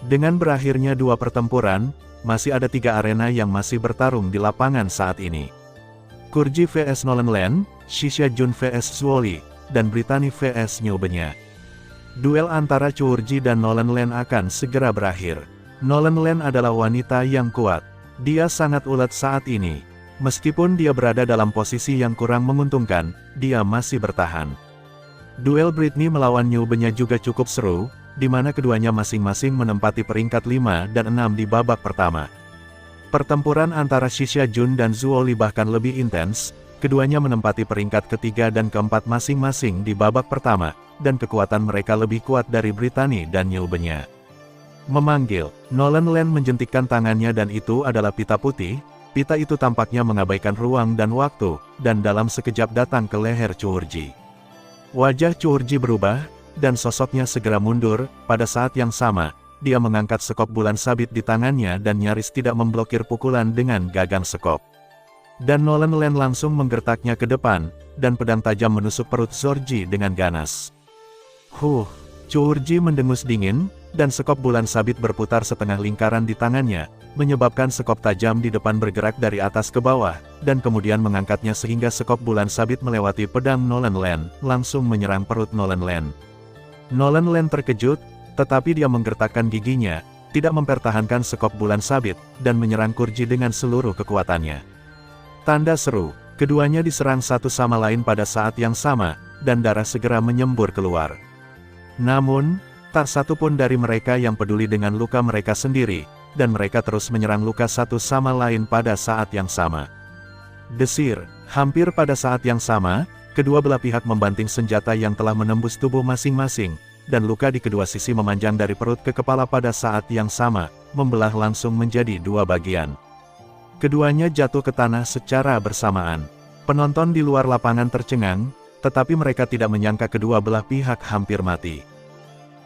Dengan berakhirnya 2 pertempuran, masih ada 3 arena yang masih bertarung di lapangan saat ini. Kurji vs Nolan Len, Shisha Jun vs Zuoli, dan Brittany vs Nyobenya. Duel antara Chuurji dan Nolan Len akan segera berakhir. Nolan Len adalah wanita yang kuat. Dia sangat ulet saat ini. Meskipun dia berada dalam posisi yang kurang menguntungkan, dia masih bertahan. Duel Brittany melawan Nyobenya juga cukup seru, di mana keduanya masing-masing menempati peringkat 5 dan 6 di babak pertama. Pertempuran antara Xixia Jun dan Zhuo Li bahkan lebih intens, keduanya menempati peringkat ketiga dan keempat masing-masing di babak pertama, dan kekuatan mereka lebih kuat dari Brittany dan Niu Benya. Memanggil, Nolan Land menjentikkan tangannya dan itu adalah pita putih. Pita itu tampaknya mengabaikan ruang dan waktu, dan dalam sekejap datang ke leher Chuurji. Wajah Chuurji berubah, dan sosoknya segera mundur. Pada saat yang sama, dia mengangkat sekop bulan sabit di tangannya dan nyaris tidak memblokir pukulan dengan gagang sekop. Dan Nolan Land langsung menggertaknya ke depan, dan pedang tajam menusuk perut Zorji dengan ganas. Chuurji mendengus dingin, dan sekop bulan sabit berputar setengah lingkaran di tangannya, menyebabkan sekop tajam di depan bergerak dari atas ke bawah, dan kemudian mengangkatnya sehingga sekop bulan sabit melewati pedang Nolan Land, langsung menyerang perut Nolan Land. Nolan Land terkejut, tetapi dia menggertakkan giginya, tidak mempertahankan sekop bulan sabit, dan menyerang Chuurji dengan seluruh kekuatannya. Tanda seru, keduanya diserang satu sama lain pada saat yang sama, dan darah segera menyembur keluar. Namun, tak satu pun dari mereka yang peduli dengan luka mereka sendiri, dan mereka terus menyerang luka satu sama lain pada saat yang sama. Desir, hampir pada saat yang sama, kedua belah pihak membanting senjata yang telah menembus tubuh masing-masing, dan luka di kedua sisi memanjang dari perut ke kepala pada saat yang sama, membelah langsung menjadi dua bagian. Keduanya jatuh ke tanah secara bersamaan. Penonton di luar lapangan tercengang, tetapi mereka tidak menyangka kedua belah pihak hampir mati.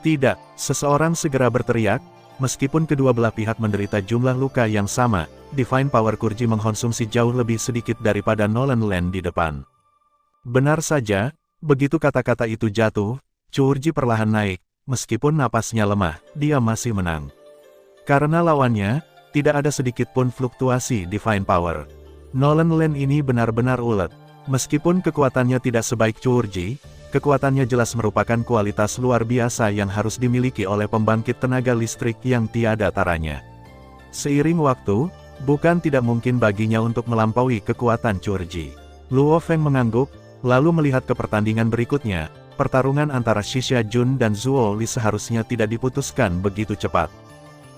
Tidak, seseorang segera berteriak, meskipun kedua belah pihak menderita jumlah luka yang sama, Divine Power Chuurji mengkonsumsi jauh lebih sedikit daripada Nolan Land di depan. Benar saja, begitu kata-kata itu jatuh, Chuurji perlahan naik, meskipun napasnya lemah, dia masih menang. Karena lawannya, tidak ada sedikit pun fluktuasi Divine Power. Nolan Land ini benar-benar ulet. Meskipun kekuatannya tidak sebaik Chuurji, kekuatannya jelas merupakan kualitas luar biasa yang harus dimiliki oleh pembangkit tenaga listrik yang tiada taranya. Seiring waktu, bukan tidak mungkin baginya untuk melampaui kekuatan Chuurji. Luo Feng mengangguk, lalu melihat ke pertandingan berikutnya. Pertarungan antara Xixia Jun dan Zhuo Li seharusnya tidak diputuskan begitu cepat.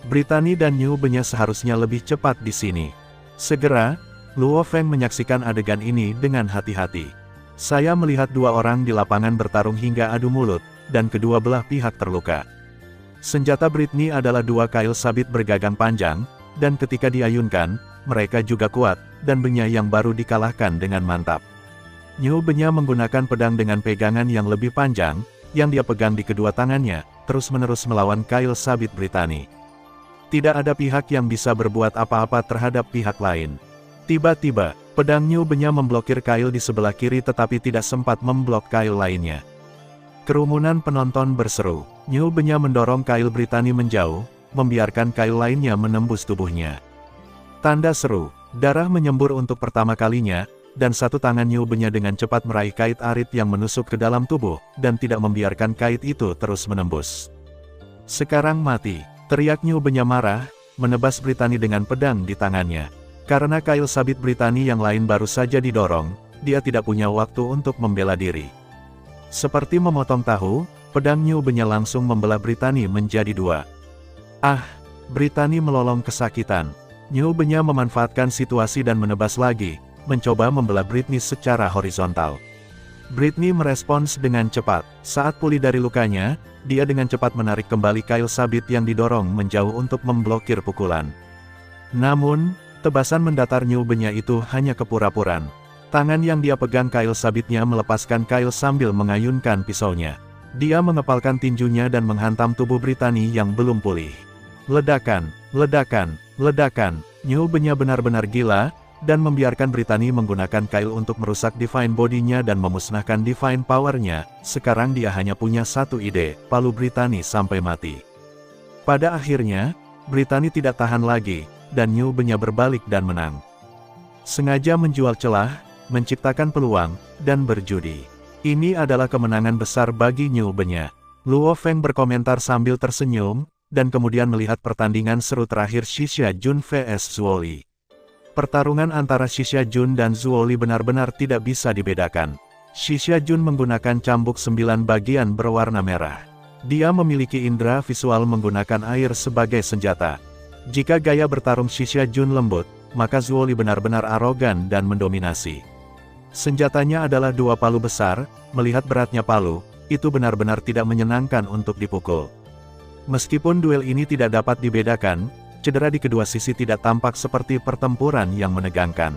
Brittany dan Niu Benya seharusnya lebih cepat di sini. Segera, Luo Feng menyaksikan adegan ini dengan hati-hati. Saya melihat dua orang di lapangan bertarung hingga adu mulut, dan kedua belah pihak terluka. Senjata Brittany adalah dua kail sabit bergagang panjang, dan ketika diayunkan, mereka juga kuat, dan Benya yang baru dikalahkan dengan mantap. Niu Benya menggunakan pedang dengan pegangan yang lebih panjang, yang dia pegang di kedua tangannya, terus-menerus melawan kail sabit Brittany. Tidak ada pihak yang bisa berbuat apa-apa terhadap pihak lain. Tiba-tiba, pedang Niu Benya memblokir kail di sebelah kiri tetapi tidak sempat memblok kail lainnya. Kerumunan penonton berseru. Niu Benya mendorong kail Brittany menjauh, membiarkan kail lainnya menembus tubuhnya. Tanda seru, darah menyembur untuk pertama kalinya, dan satu tangan Niu Benya dengan cepat meraih kait arit yang menusuk ke dalam tubuh, dan tidak membiarkan kait itu terus menembus. Sekarang mati, teriak Niu Benya marah, menebas Brittany dengan pedang di tangannya. Karena kail sabit Brittany yang lain baru saja didorong, dia tidak punya waktu untuk membela diri. Seperti memotong tahu, pedang Niu Benya langsung membelah Brittany menjadi dua. Brittany melolong kesakitan. Niu Benya memanfaatkan situasi dan menebas lagi, mencoba membelah Brittany secara horizontal. Brittany merespons dengan cepat. Saat pulih dari lukanya, dia dengan cepat menarik kembali kail sabit yang didorong menjauh untuk memblokir pukulan. Namun, tebasan mendatar Niu Benya itu hanya kepura-puraan. Tangan yang dia pegang kail sabitnya melepaskan kail sambil mengayunkan pisaunya. Dia mengepalkan tinjunya dan menghantam tubuh Brittany yang belum pulih. Ledakan, ledakan, ledakan. Niu Benya benar-benar gila, dan membiarkan Brittany menggunakan kail untuk merusak Divine Body-nya dan memusnahkan Divine Power-nya. Sekarang dia hanya punya satu ide, palu Brittany sampai mati. Pada akhirnya, Brittany tidak tahan lagi, dan Niu Benya berbalik dan menang. Sengaja menjual celah, menciptakan peluang, dan berjudi. Ini adalah kemenangan besar bagi Niu Benya. Luo Feng berkomentar sambil tersenyum, dan kemudian melihat pertandingan seru terakhir Xixia Jun vs Zhuo Li. Pertarungan antara Xixia Jun dan Zhuo Li benar-benar tidak bisa dibedakan. Xixia Jun menggunakan cambuk 9 bagian berwarna merah. Dia memiliki indera visual menggunakan air sebagai senjata. Jika gaya bertarung Xixia Jun lembut, maka Zuo Li benar-benar arogan dan mendominasi. Senjatanya adalah dua palu besar, melihat beratnya palu, itu benar-benar tidak menyenangkan untuk dipukul. Meskipun duel ini tidak dapat dibedakan, cedera di kedua sisi tidak tampak seperti pertempuran yang menegangkan.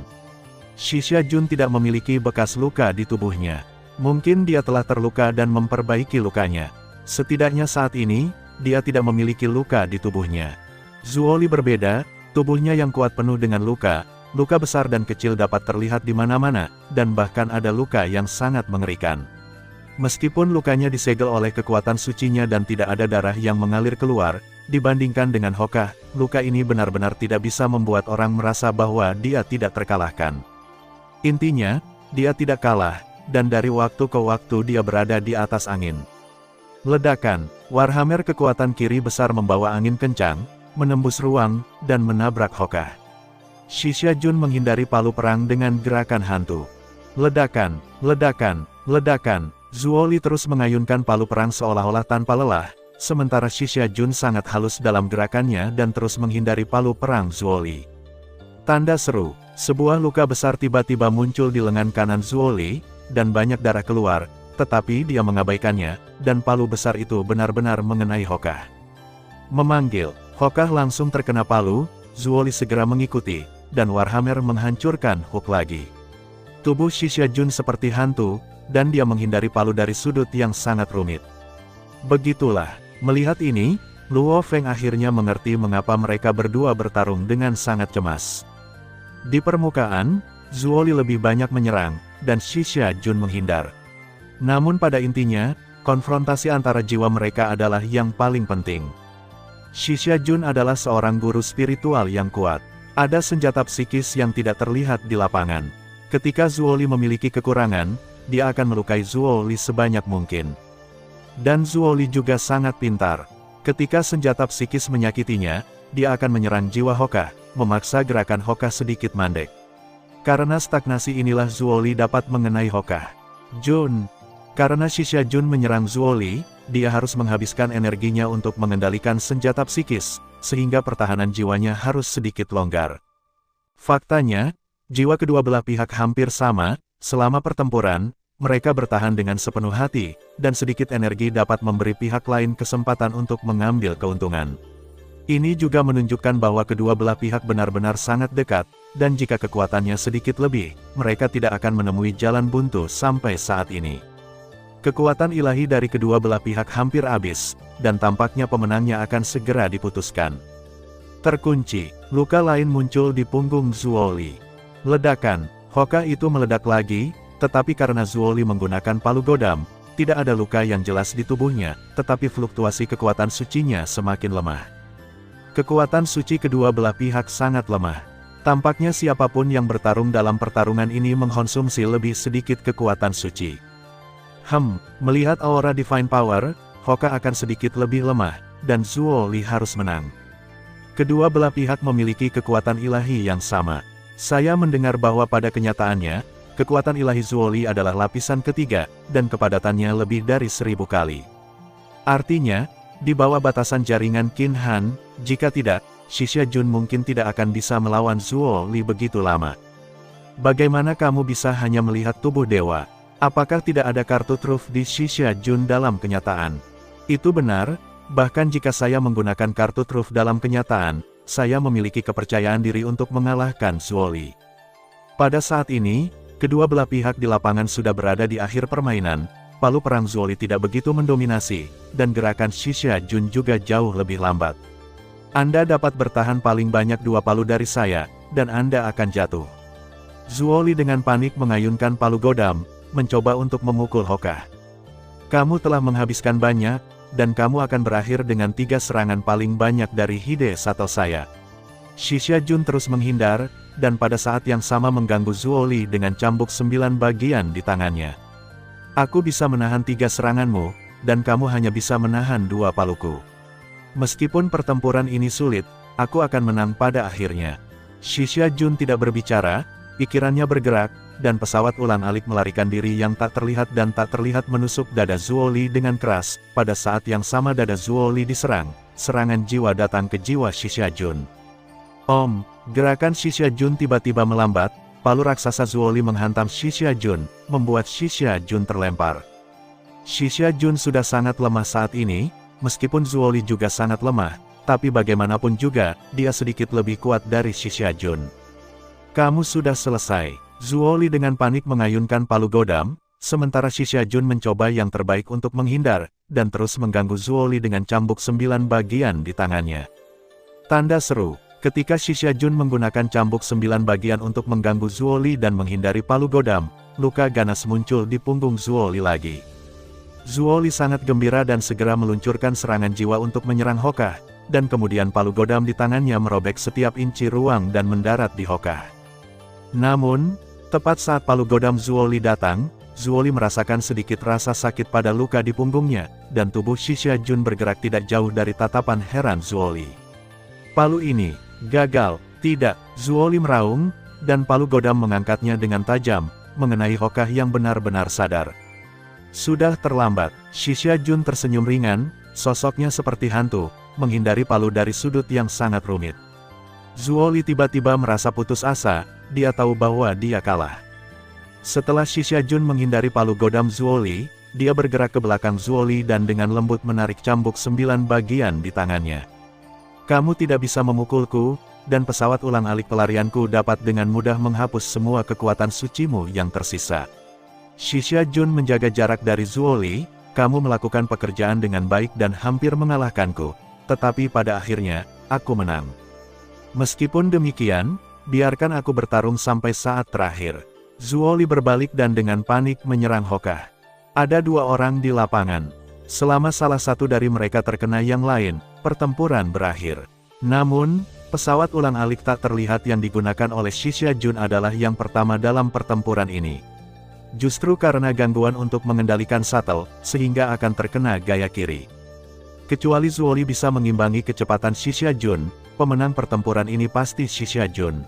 Xixia Jun tidak memiliki bekas luka di tubuhnya. Mungkin dia telah terluka dan memperbaiki lukanya. Setidaknya saat ini, dia tidak memiliki luka di tubuhnya. Zuo Li berbeda, tubuhnya yang kuat penuh dengan luka, luka besar dan kecil dapat terlihat di mana-mana, dan bahkan ada luka yang sangat mengerikan. Meskipun lukanya disegel oleh kekuatan sucinya dan tidak ada darah yang mengalir keluar, dibandingkan dengan Hoka, luka ini benar-benar tidak bisa membuat orang merasa bahwa dia tidak terkalahkan. Intinya, dia tidak kalah, dan dari waktu ke waktu dia berada di atas angin. Ledakan, Warhammer kekuatan kiri besar membawa angin kencang, menembus ruang, dan menabrak Hoka. Xixia Jun menghindari palu perang dengan gerakan hantu. Ledakan, ledakan, ledakan. Zuo Li terus mengayunkan palu perang seolah-olah tanpa lelah, sementara Xixia Jun sangat halus dalam gerakannya dan terus menghindari palu perang Zuo Li. Tanda seru, sebuah luka besar tiba-tiba muncul di lengan kanan Zuo Li, dan banyak darah keluar, tetapi dia mengabaikannya, dan palu besar itu benar-benar mengenai Hoka. Memanggil, Hoka langsung terkena palu, Zuo Li segera mengikuti, dan Warhammer menghancurkan hook lagi. Tubuh Xixia Jun seperti hantu, dan dia menghindari palu dari sudut yang sangat rumit. Begitulah, melihat ini, Luo Feng akhirnya mengerti mengapa mereka berdua bertarung dengan sangat cemas. Di permukaan, Zuo Li lebih banyak menyerang, dan Xixia Jun menghindar. Namun pada intinya, konfrontasi antara jiwa mereka adalah yang paling penting. Xixia Jun adalah seorang guru spiritual yang kuat. Ada senjata psikis yang tidak terlihat di lapangan. Ketika Zuo Li memiliki kekurangan, dia akan melukai Zuo Li sebanyak mungkin. Dan Zuo Li juga sangat pintar. Ketika senjata psikis menyakitinya, dia akan menyerang jiwa Hoka, memaksa gerakan Hoka sedikit mandek. Karena stagnasi inilah Zuo Li dapat mengenai Hoka. Jun. Karena Xixia Jun menyerang Zuo Li, dia harus menghabiskan energinya untuk mengendalikan senjata psikis, sehingga pertahanan jiwanya harus sedikit longgar. Faktanya, jiwa kedua belah pihak hampir sama. Selama pertempuran, mereka bertahan dengan sepenuh hati, dan sedikit energi dapat memberi pihak lain kesempatan untuk mengambil keuntungan. Ini juga menunjukkan bahwa kedua belah pihak benar-benar sangat dekat, dan jika kekuatannya sedikit lebih, mereka tidak akan menemui jalan buntu sampai saat ini. Kekuatan ilahi dari kedua belah pihak hampir habis, dan tampaknya pemenangnya akan segera diputuskan. Terkunci, luka lain muncul di punggung Zuo Li. Ledakan, Hoka itu meledak lagi, tetapi karena Zuo Li menggunakan palu godam, tidak ada luka yang jelas di tubuhnya, tetapi fluktuasi kekuatan sucinya semakin lemah. Kekuatan suci kedua belah pihak sangat lemah. Tampaknya siapapun yang bertarung dalam pertarungan ini mengkonsumsi lebih sedikit kekuatan suci. Melihat aura Divine Power, Hoka akan sedikit lebih lemah, dan Zuo Li harus menang. Kedua belah pihak memiliki kekuatan ilahi yang sama. Saya mendengar bahwa pada kenyataannya, kekuatan ilahi Zuo Li adalah lapisan ketiga, dan kepadatannya lebih dari 1000 kali. Artinya, di bawah batasan jaringan Qin Han, jika tidak, Xixia Jun mungkin tidak akan bisa melawan Zuo Li begitu lama. Bagaimana kamu bisa hanya melihat tubuh dewa? Apakah tidak ada kartu truf di Xixia Jun dalam kenyataan? Itu benar, bahkan jika saya menggunakan kartu truf dalam kenyataan, saya memiliki kepercayaan diri untuk mengalahkan Zuo Li. Pada saat ini, kedua belah pihak di lapangan sudah berada di akhir permainan, palu perang Zuo Li tidak begitu mendominasi, dan gerakan Xixia Jun juga jauh lebih lambat. Anda dapat bertahan paling banyak 2 palu dari saya, dan Anda akan jatuh. Zuo Li dengan panik mengayunkan palu godam, mencoba untuk memukul Hoka. Kamu telah menghabiskan banyak, dan kamu akan berakhir dengan 3 serangan paling banyak dari Hide Shuttle saya. Xixia Jun terus menghindar, dan pada saat yang sama mengganggu Zuo Li dengan cambuk 9 bagian di tangannya. Aku bisa menahan 3 seranganmu, dan kamu hanya bisa menahan 2 paluku. Meskipun pertempuran ini sulit, aku akan menang pada akhirnya. Xixia Jun tidak berbicara, pikirannya bergerak, dan pesawat ulang-alik melarikan diri yang tak terlihat dan tak terlihat menusuk dada Zuo Li dengan keras. Pada saat yang sama dada Zuo Li diserang, serangan jiwa datang ke jiwa Xixia Jun. Gerakan Shisha-Jun tiba-tiba melambat, palu raksasa Zuoli menghantam Shisha-Jun, membuat Shisha-Jun terlempar. Shisha-Jun sudah sangat lemah saat ini, meskipun Zuoli juga sangat lemah, tapi bagaimanapun juga, dia sedikit lebih kuat dari Shisha-Jun. Kamu sudah selesai. Zuoli dengan panik mengayunkan palu godam, sementara Shisha-Jun mencoba yang terbaik untuk menghindar, dan terus mengganggu Zuoli dengan cambuk 9 bagian di tangannya. Tanda seru, ketika Shisha-Jun menggunakan cambuk 9 bagian untuk mengganggu Zuoli dan menghindari palu godam, luka ganas muncul di punggung Zuoli lagi. Zuoli sangat gembira dan segera meluncurkan serangan jiwa untuk menyerang Hoka, dan kemudian palu godam di tangannya merobek setiap inci ruang dan mendarat di Hoka. Namun, tepat saat palu godam Zuoli datang, Zuoli merasakan sedikit rasa sakit pada luka di punggungnya, dan tubuh Shisha-Jun bergerak tidak jauh dari tatapan heran Zuoli. Palu ini, gagal, tidak, Zuoli meraung, dan palu godam mengangkatnya dengan tajam, mengenai Hoka yang benar-benar sadar. Sudah terlambat, Shisha-Jun tersenyum ringan, sosoknya seperti hantu, menghindari palu dari sudut yang sangat rumit. Zuoli tiba-tiba merasa putus asa, dia tahu bahwa dia kalah. Setelah Shisha-Jun menghindari palu godam Zuoli, dia bergerak ke belakang Zuoli dan dengan lembut menarik cambuk 9 bagian di tangannya. Kamu tidak bisa memukulku, dan pesawat ulang-alik pelarianku dapat dengan mudah menghapus semua kekuatan sucimu yang tersisa. Shisha-Jun menjaga jarak dari Zuoli, kamu melakukan pekerjaan dengan baik dan hampir mengalahkanku, tetapi pada akhirnya, aku menang. Meskipun demikian, biarkan aku bertarung sampai saat terakhir. Zuoli berbalik dan dengan panik menyerang Hoka. Ada 2 orang di lapangan. Selama salah satu dari mereka terkena yang lain, pertempuran berakhir. Namun, pesawat ulang-alik tak terlihat yang digunakan oleh Shisha-Jun adalah yang pertama dalam pertempuran ini. Justru karena gangguan untuk mengendalikan shuttle, sehingga akan terkena gaya kiri. Kecuali Zuoli bisa mengimbangi kecepatan Shisha-Jun, pemenang pertempuran ini pasti Shisha-Jun.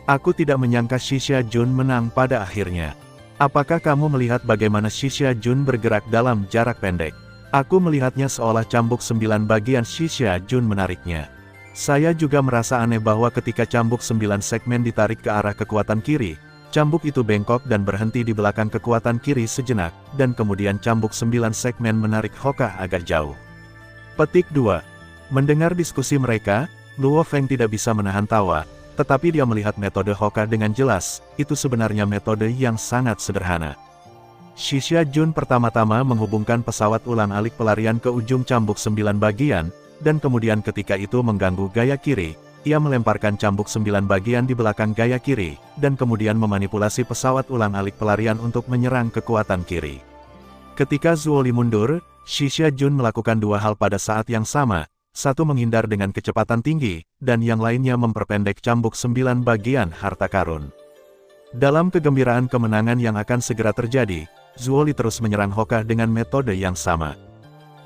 Aku tidak menyangka Shisha-Jun menang pada akhirnya. Apakah kamu melihat bagaimana Shisha-Jun bergerak dalam jarak pendek? Aku melihatnya seolah cambuk 9 bagian Shisha-Jun menariknya. Saya juga merasa aneh bahwa ketika cambuk 9 segmen ditarik ke arah kekuatan kiri, cambuk itu bengkok dan berhenti di belakang kekuatan kiri sejenak, dan kemudian cambuk 9 segmen menarik Hoka agak jauh. Petik 2. Mendengar diskusi mereka, Luo Feng tidak bisa menahan tawa, tetapi dia melihat metode Hoka dengan jelas, itu sebenarnya metode yang sangat sederhana. Shisha-Jun pertama-tama menghubungkan pesawat ulang-alik pelarian ke ujung cambuk 9 bagian, dan kemudian ketika itu mengganggu gaya kiri, ia melemparkan cambuk 9 bagian di belakang gaya kiri, dan kemudian memanipulasi pesawat ulang-alik pelarian untuk menyerang kekuatan kiri. Ketika Zuoli mundur, Shisha-Jun melakukan 2 hal pada saat yang sama, satu menghindar dengan kecepatan tinggi, dan yang lainnya memperpendek cambuk 9 bagian harta karun. Dalam kegembiraan kemenangan yang akan segera terjadi, Zuoli terus menyerang Hoka dengan metode yang sama.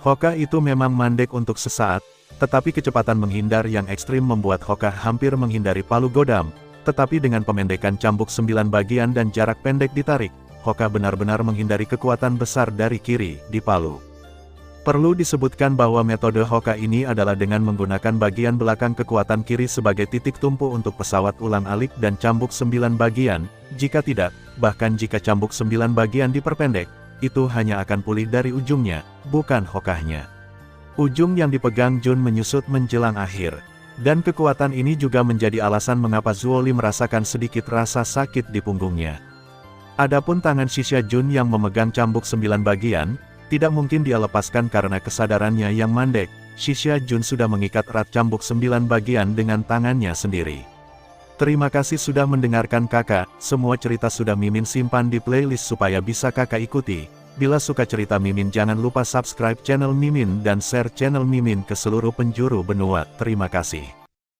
Hoka itu memang mandek untuk sesaat, tetapi kecepatan menghindar yang ekstrim membuat Hoka hampir menghindari palu godam, tetapi dengan pemendekan cambuk 9 bagian dan jarak pendek ditarik, Hoka benar-benar menghindari kekuatan besar dari kiri di palu. Perlu disebutkan bahwa metode Hoka ini adalah dengan menggunakan bagian belakang kekuatan kiri sebagai titik tumpu untuk pesawat ulang-alik dan cambuk 9 bagian, jika tidak, bahkan jika cambuk 9 bagian diperpendek, itu hanya akan pulih dari ujungnya, bukan Hokahnya. Ujung yang dipegang Jun menyusut menjelang akhir, dan kekuatan ini juga menjadi alasan mengapa Zuoli merasakan sedikit rasa sakit di punggungnya. Adapun tangan Shisha-Jun yang memegang cambuk 9 bagian, tidak mungkin dia lepaskan karena kesadarannya yang mandek. Shisha-Jun sudah mengikat erat cambuk 9 bagian dengan tangannya sendiri. Terima kasih sudah mendengarkan kakak, semua cerita sudah Mimin simpan di playlist supaya bisa kakak ikuti. Bila suka cerita Mimin jangan lupa subscribe channel Mimin dan share channel Mimin ke seluruh penjuru benua. Terima kasih.